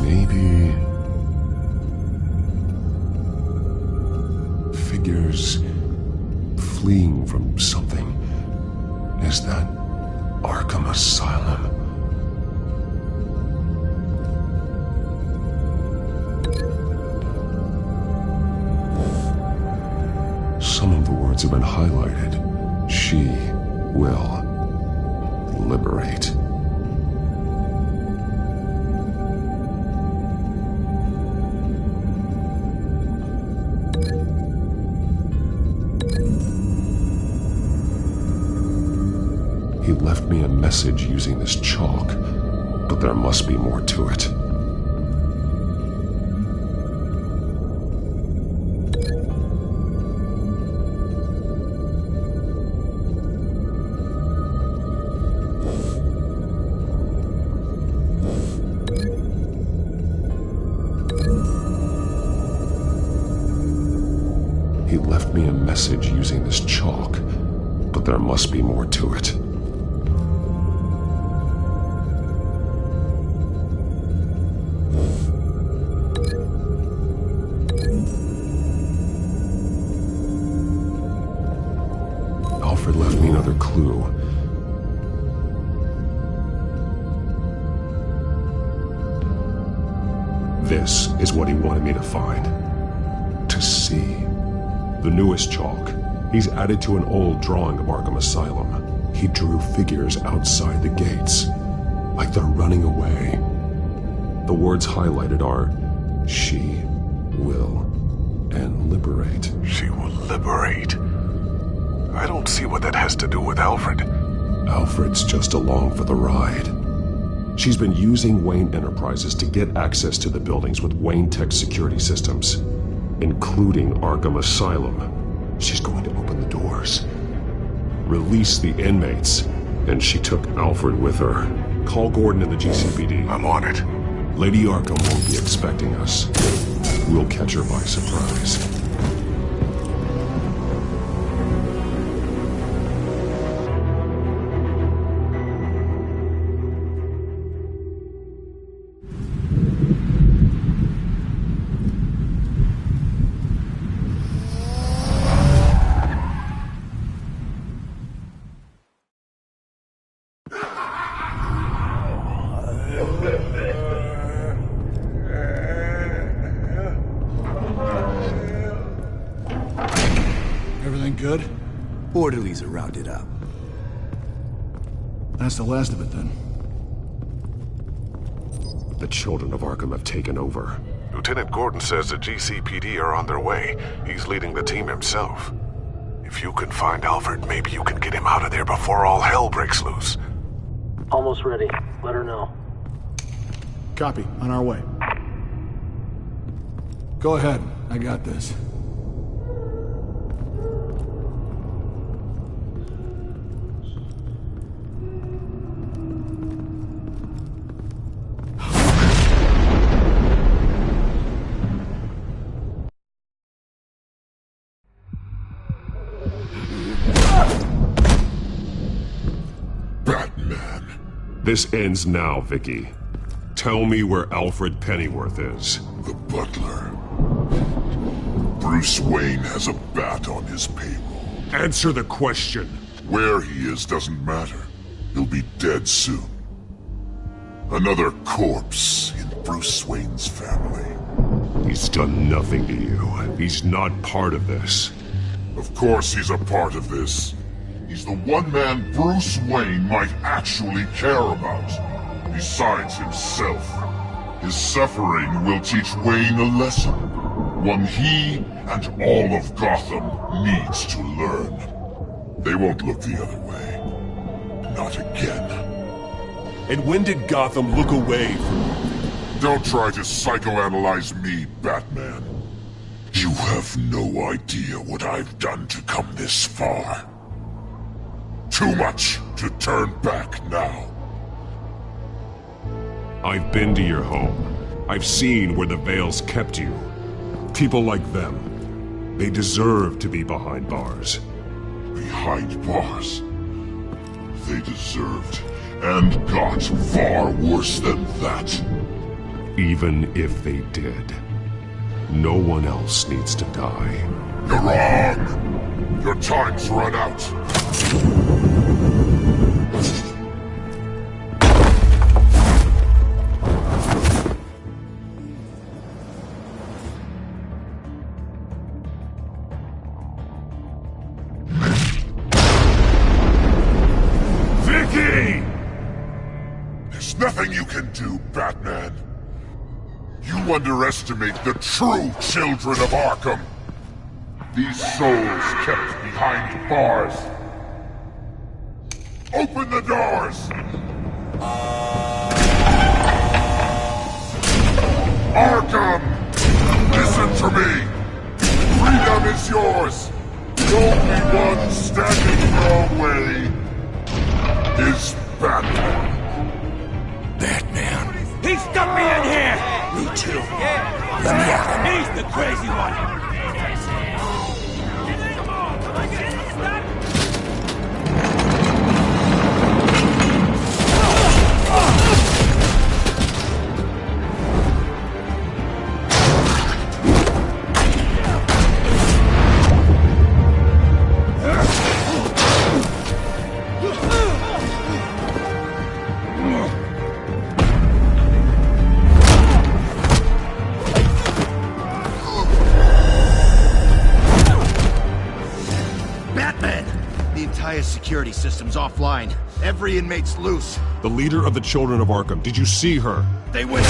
Maybe... figures fleeing from something. Is that Arkham Asylum? Some of the words have been highlighted. She will liberate. He left me a message using this chalk, but there must be more to it. He left me a message using this chalk, but there must be more to it. Alfred left me another clue. This is what he wanted me to find. To see. The newest chalk. He's added to an old drawing of Arkham Asylum. He drew figures outside the gates, like they're running away. The words highlighted are, she will, and liberate. She will liberate. I don't see what that has to do with Alfred. Alfred's just along for the ride. She's been using Wayne Enterprises to get access to the buildings with Wayne Tech security systems, including Arkham Asylum. She's going to open the doors, release the inmates, and she took Alfred with her. Call Gordon in the GCPD. I'm on it. Lady Arkham won't be expecting us. We'll catch her by surprise. Everything good? Orderlies are rounded up. That's the last of it, then. The children of Arkham have taken over. Lieutenant Gordon says the GCPD are on their way. He's leading the team himself. If you can find Alfred, maybe you can get him out of there before all hell breaks loose. Almost ready. Let her know. Copy. On our way. Go ahead. I got this. This ends now, Vicky. Tell me where Alfred Pennyworth is. The butler. Bruce Wayne has a bat on his payroll. Answer the question. Where he is doesn't matter. He'll be dead soon. Another corpse in Bruce Wayne's family. He's done nothing to you. He's not part of this. Of course he's a part of this. He's the one man Bruce Wayne might actually care about, besides himself. His suffering will teach Wayne a lesson, one he and all of Gotham needs to learn. They won't look the other way. Not again. And when did Gotham look away from... Don't try to psychoanalyze me, Batman. You have no idea what I've done to come this far. Too much to turn back now. I've been to your home. I've seen where the Veils kept you. People like them. They deserve to be behind bars. Behind bars? They deserved and got far worse than that. Even if they did, no one else needs to die. You're wrong! Your time's run out. Vicky! There's nothing you can do, Batman. You underestimate the true children of Arkham. These souls kept behind bars. Open the doors! Arkham! Listen to me! Freedom is yours! The only one standing your way is Batman. Batman. He stuck me in here! Me too. Let me out. He's the crazy one! security system's offline. Every inmate's loose. The leader of the Children of Arkham, did you see her? They went...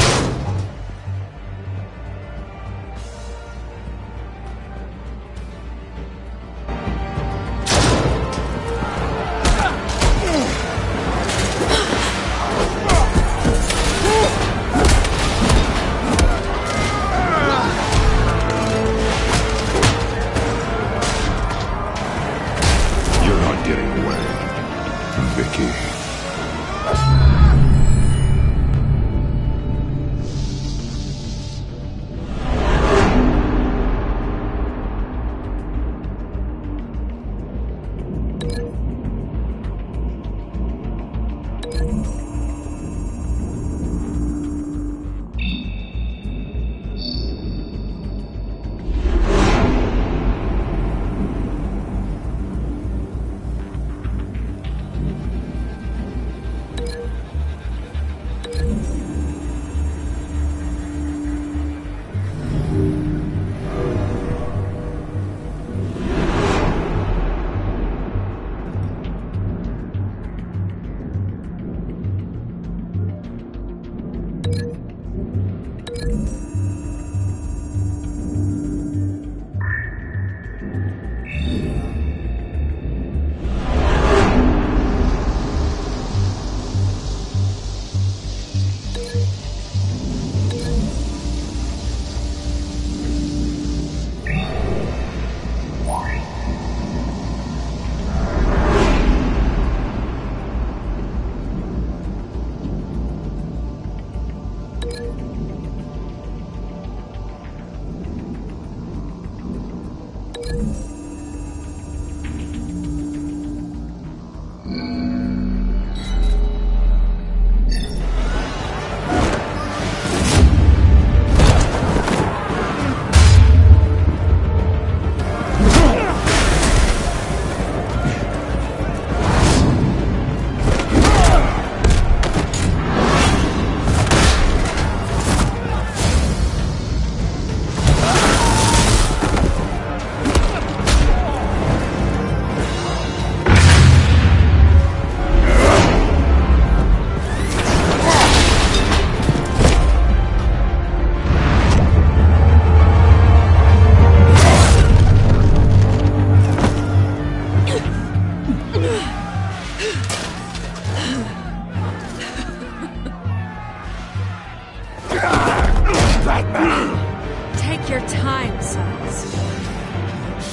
Take your time, sons.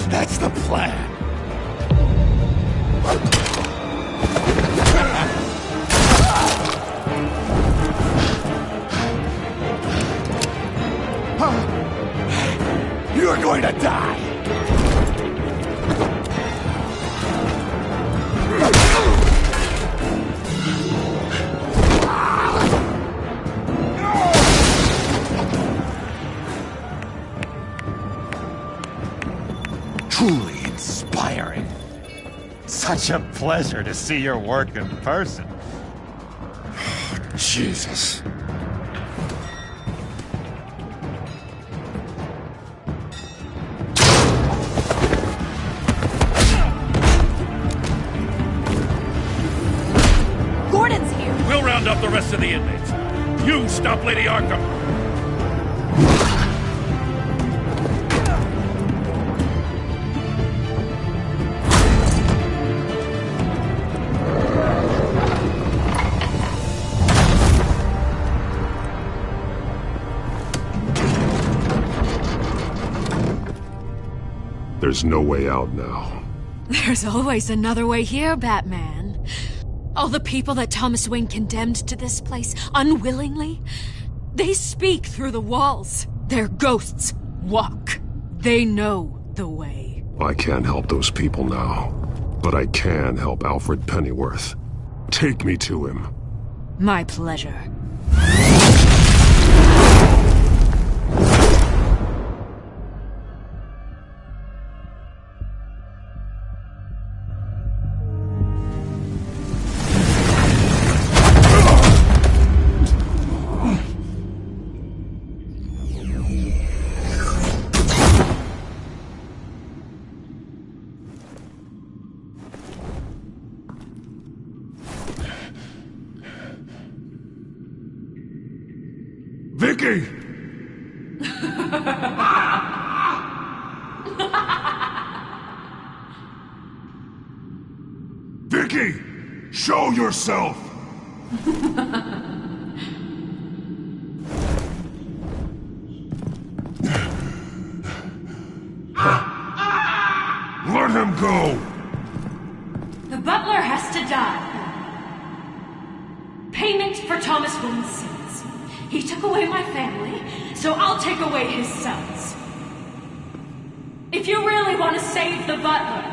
That's the plan. You're going to die. Truly inspiring. Such a pleasure to see your work in person. Jesus. Gordon's here. We'll round up the rest of the inmates. You stop Lady Arkham. There's no way out now. There's always another way here, Batman. All the people that Thomas Wayne condemned to this place unwillingly, they speak through the walls. Their ghosts walk. They know the way. I can't help those people now, but I can help Alfred Pennyworth. Take me to him. My pleasure. Vicky! Vicky! Show yourself! Let him go! The butler has to die. Payment for Thomas Wayne's sins. He took away my family, so I'll take away his sons. If you really want to save the butler,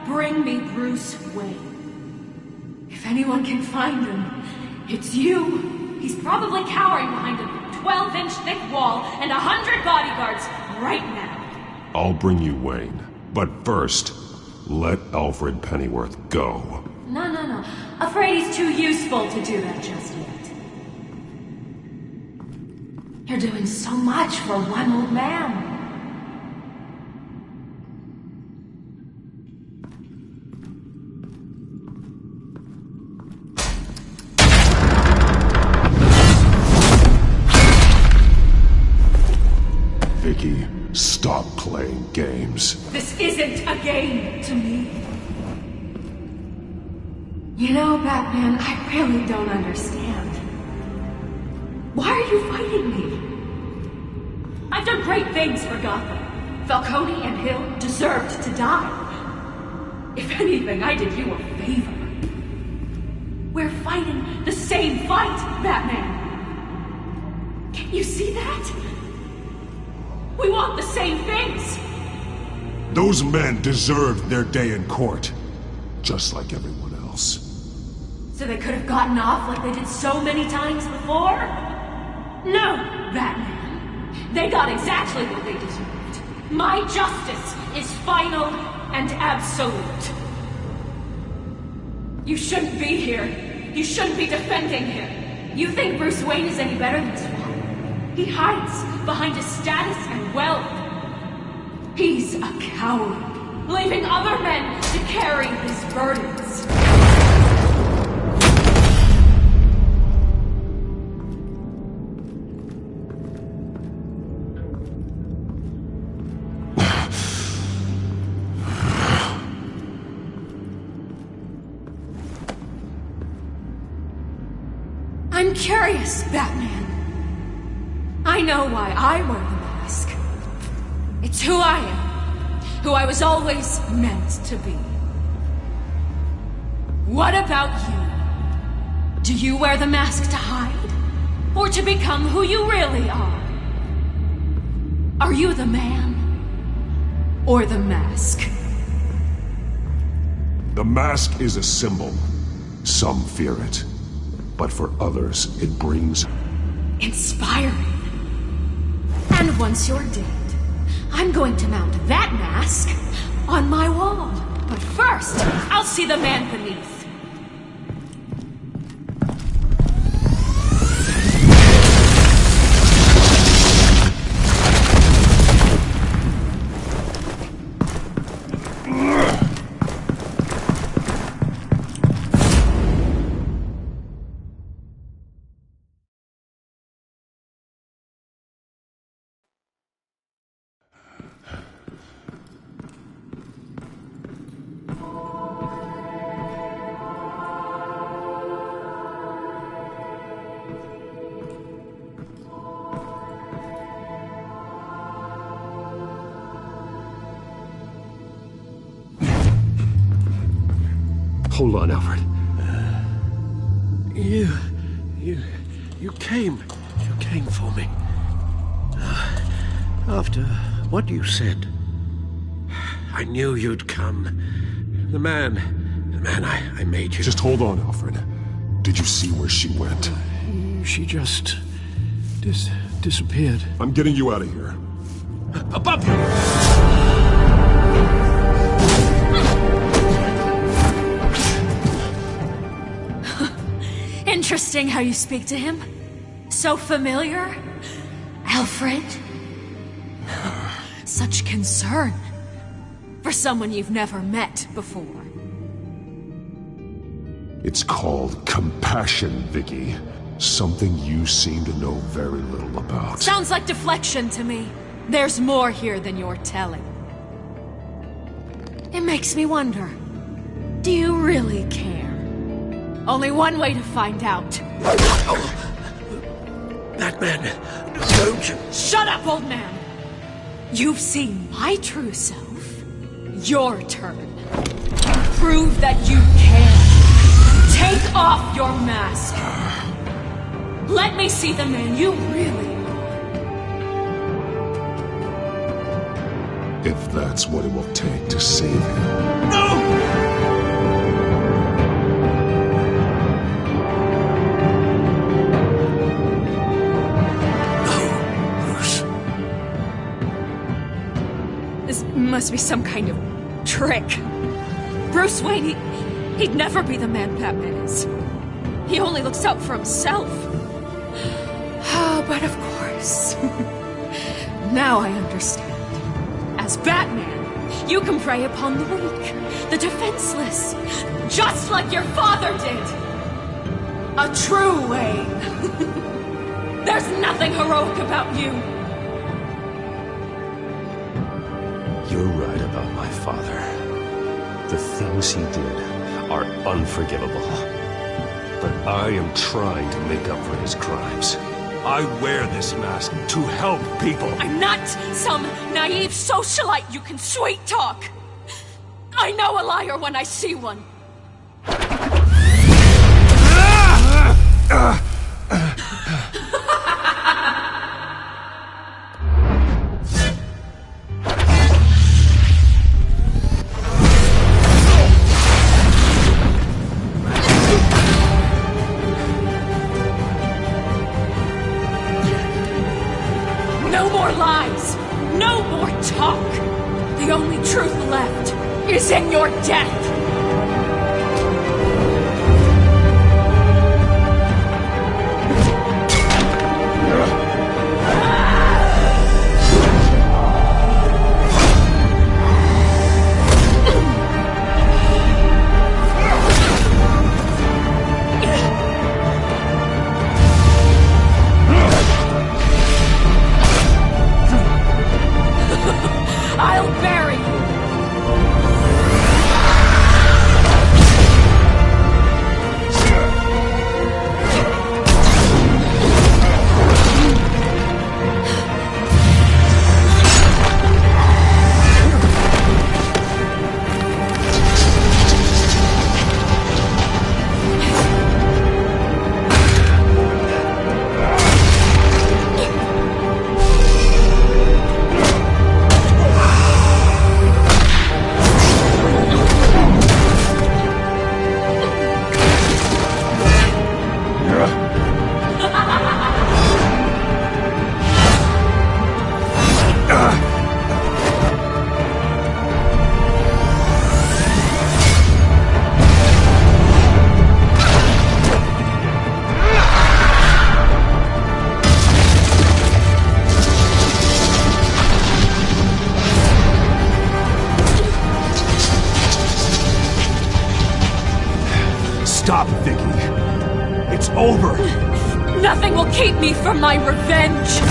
bring me Bruce Wayne. If anyone can find him, it's you. He's probably cowering behind a 12-inch thick wall and 100 bodyguards right now. I'll bring you Wayne. But first, let Alfred Pennyworth go. No. Afraid he's too useful to do that just yet. You're doing so much for one old man. Vicky, stop playing games. This isn't a game to me. You know, Batman, I really don't understand. Why are you fighting me? I've done great things for Gotham. Falcone and Hill deserved to die. If anything, I did you a favor. We're fighting the same fight, Batman. Can't you see that? We want the same things! Those men deserved their day in court, just like everyone else. So they could have gotten off like they did so many times before? No, Batman. They got exactly what they deserved. My justice is final and absolute. You shouldn't be here. You shouldn't be defending him. You think Bruce Wayne is any better than Swamp? He hides behind his status and wealth. He's a coward, leaving other men to carry his burdens. I'm curious, Batman. I know why I wear the mask. It's who I am. Who I was always meant to be. What about you? Do you wear the mask to hide? Or to become who you really are? Are you the man? Or the mask? The mask is a symbol. Some fear it. But for others, it brings... Inspiring. And once you're dead, I'm going to mount that mask on my wall. But first, I'll see the man beneath. Hold on, Alfred. You came for me. After what you said, I knew you'd come. The man I made you. Just hold on, Alfred. Did you see where she went? She just... disappeared. I'm getting you out of here. Above you! Interesting how you speak to him. So familiar. Alfred. Such concern. For someone you've never met before. It's called compassion, Vicky. Something you seem to know very little about. Sounds like deflection to me. There's more here than you're telling. It makes me wonder, do you really care? Only one way to find out. Batman, don't you... Shut up, old man! You've seen my true self. Your turn. Prove that you care. Take off your mask. Let me see the man you really are. If that's what it will take to save him. No! Must be some kind of trick. Bruce Wayne, he'd never be the man Batman is. He only looks out for himself. But of course. Now I understand. As Batman, you can prey upon the weak, the defenseless, just like your father did. A true Wayne. There's nothing heroic about you. You're right about my father. The things he did are unforgivable. But I am trying to make up for his crimes. I wear this mask to help people. I'm not some naive socialite you can sweet talk. I know a liar when I see one. No more lies! No more talk! The only truth left is in your death! I'll bury you! Stop, Vicky. It's over. Nothing will keep me from my revenge.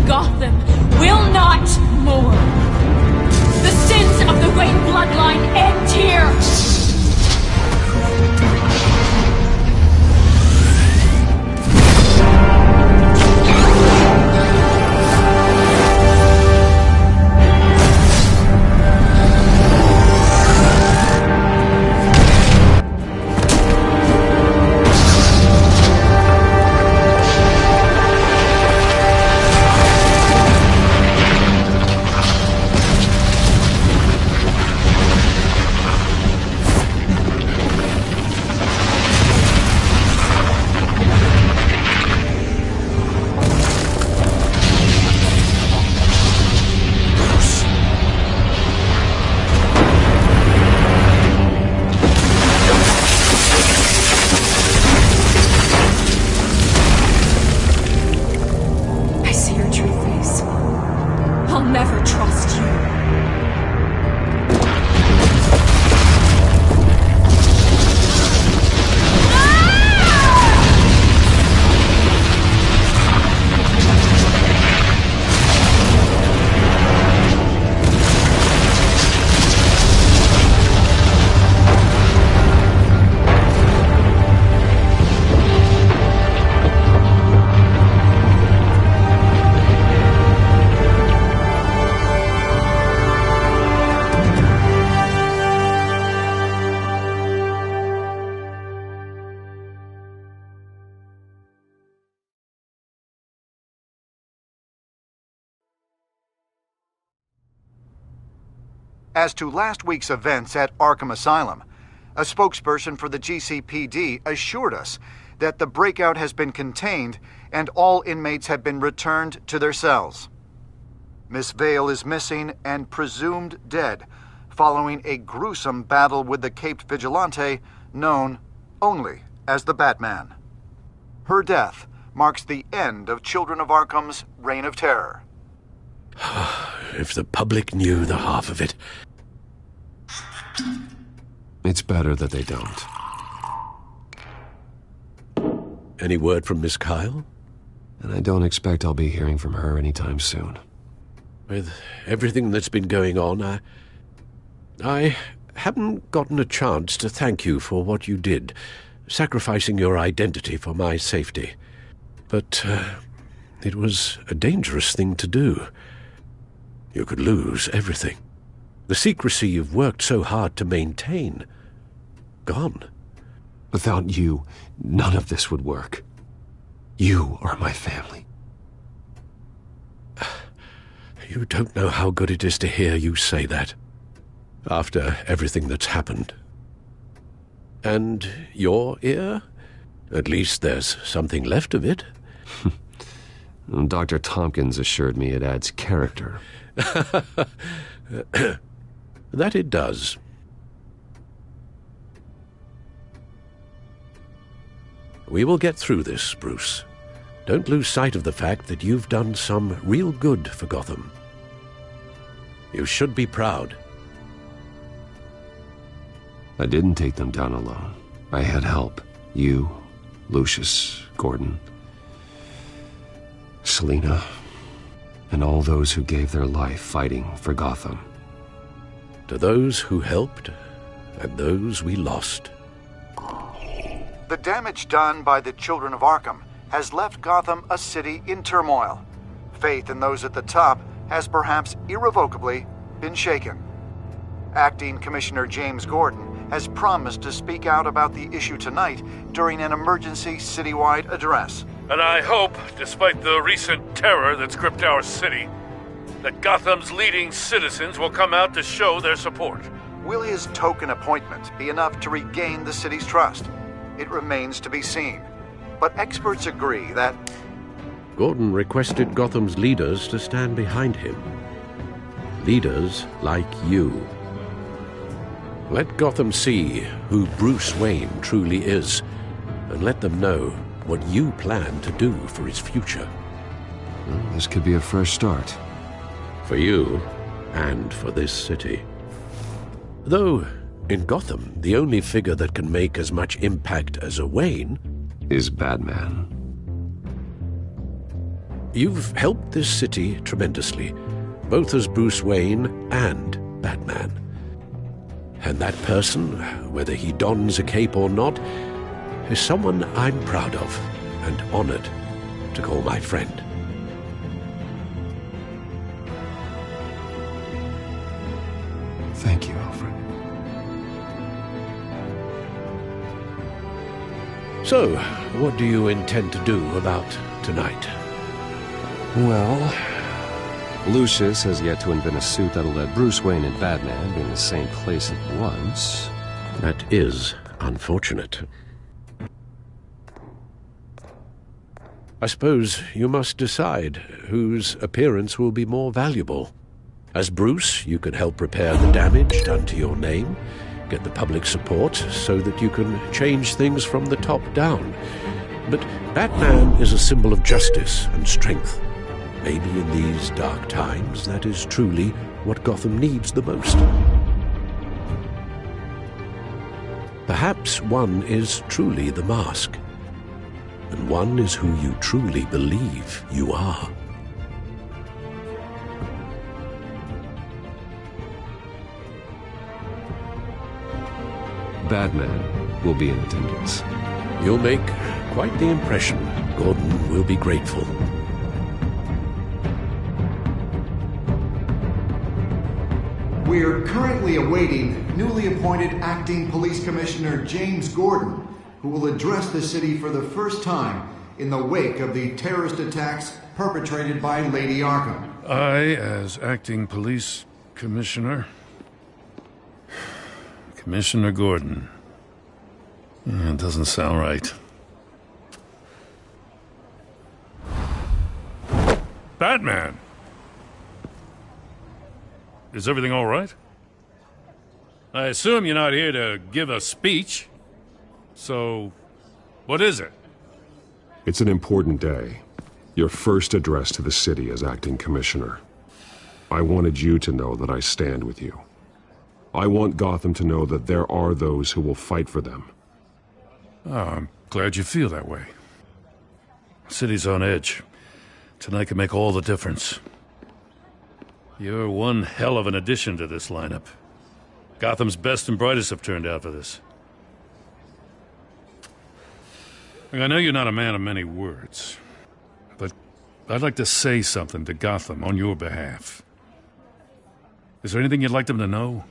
Gotham will not mourn. The sins of the Wayne bloodline end here! As to last week's events at Arkham Asylum, a spokesperson for the GCPD assured us that the breakout has been contained and all inmates have been returned to their cells. Miss Vale is missing and presumed dead following a gruesome battle with the caped vigilante known only as the Batman. Her death marks the end of Children of Arkham's reign of terror. If the public knew the half of it. It's better that they don't. Any word from Miss Kyle? And I don't expect I'll be hearing from her anytime soon. With everything that's been going on, I haven't gotten a chance to thank you for what you did, sacrificing your identity for my safety. But it was a dangerous thing to do. You could lose everything. The secrecy you've worked so hard to maintain. Gone. Without you, none of this would work. You are my family. You don't know how good it is to hear you say that. After everything that's happened. And your ear? At least there's something left of it. Dr. Tompkins assured me it adds character. That it does. We will get through this, Bruce. Don't lose sight of the fact that you've done some real good for Gotham. You should be proud. I didn't take them down alone. I had help. You, Lucius, Gordon, Selina, and all those who gave their life fighting for Gotham. To those who helped, and those we lost. The damage done by the Children of Arkham has left Gotham a city in turmoil. Faith in those at the top has perhaps irrevocably been shaken. Acting Commissioner James Gordon has promised to speak out about the issue tonight during an emergency citywide address. And I hope, despite the recent terror that's gripped our city, that Gotham's leading citizens will come out to show their support. Will his token appointment be enough to regain the city's trust? It remains to be seen. But experts agree that Gordon requested Gotham's leaders to stand behind him. Leaders like you. Let Gotham see who Bruce Wayne truly is, and let them know what you plan to do for his future. Well, this could be a fresh start. For you, and for this city. Though, in Gotham, the only figure that can make as much impact as a Wayne is Batman. You've helped this city tremendously, both as Bruce Wayne and Batman. And that person, whether he dons a cape or not, is someone I'm proud of and honored to call my friend. Thank you, Alfred. So, what do you intend to do about tonight? Well, Lucius has yet to invent a suit that'll let Bruce Wayne and Batman be in the same place at once. That is unfortunate. I suppose you must decide whose appearance will be more valuable. As Bruce, you can help repair the damage done to your name, get the public support so that you can change things from the top down. But Batman is a symbol of justice and strength. Maybe in these dark times, that is truly what Gotham needs the most. Perhaps one is truly the mask, and one is who you truly believe you are. Batman will be in attendance. You'll make quite the impression. Gordon will be grateful. We're currently awaiting newly appointed Acting Police Commissioner James Gordon, who will address the city for the first time in the wake of the terrorist attacks perpetrated by Lady Arkham. I, as Acting Police Commissioner... Commissioner Gordon. It doesn't sound right. Batman! Is everything all right? I assume you're not here to give a speech. So, what is it? It's an important day. Your first address to the city as acting commissioner. I wanted you to know that I stand with you. I want Gotham to know that there are those who will fight for them. Oh, I'm glad you feel that way. City's on edge. Tonight can make all the difference. You're one hell of an addition to this lineup. Gotham's best and brightest have turned out for this. I know you're not a man of many words, but I'd like to say something to Gotham on your behalf. Is there anything you'd like them to know?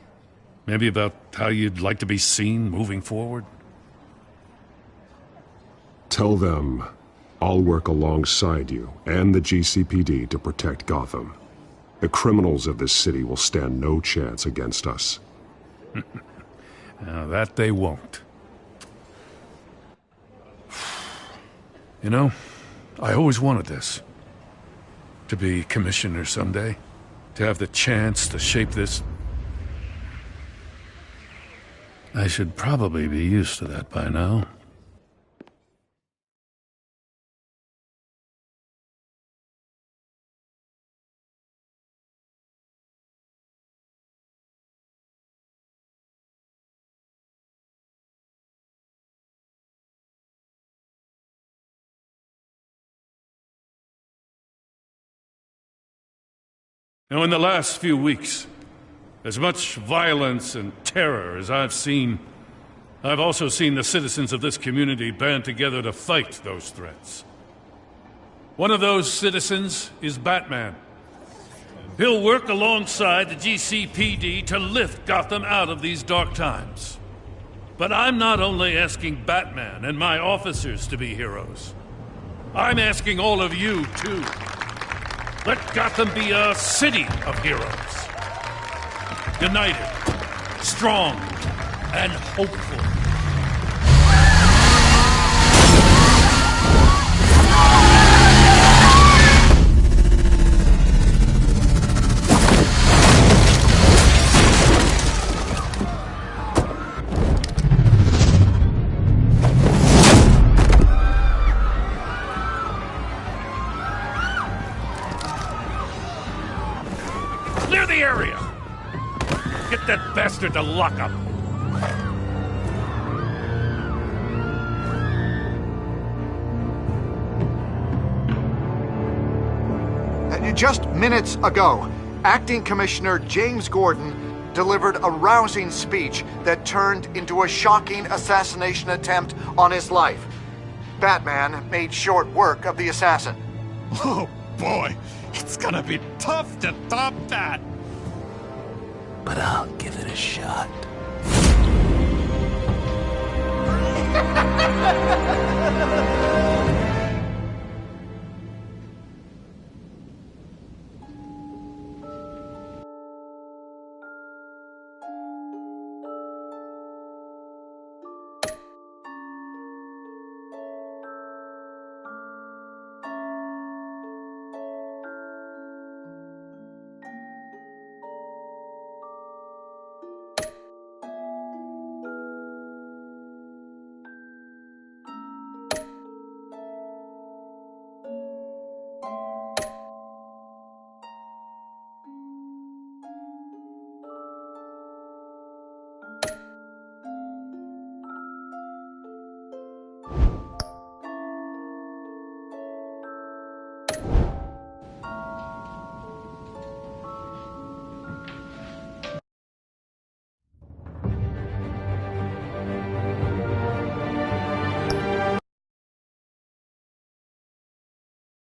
Maybe about how you'd like to be seen moving forward? Tell them I'll work alongside you and the GCPD to protect Gotham. The criminals of this city will stand no chance against us. Now, that they won't. You know, I always wanted this. To be commissioner someday. To have the chance to shape this. I should probably be used to that by now. Now, in the last few weeks, as much violence and terror as I've seen, I've also seen the citizens of this community band together to fight those threats. One of those citizens is Batman. He'll work alongside the GCPD to lift Gotham out of these dark times. But I'm not only asking Batman and my officers to be heroes. I'm asking all of you, too. Let Gotham be a city of heroes. United, strong, and hopeful. Clear the area! Get that bastard to lock up! Just minutes ago, Acting Commissioner James Gordon delivered a rousing speech that turned into a shocking assassination attempt on his life. Batman made short work of the assassin. Oh boy, it's gonna be tough to top that. But I'll give it a shot.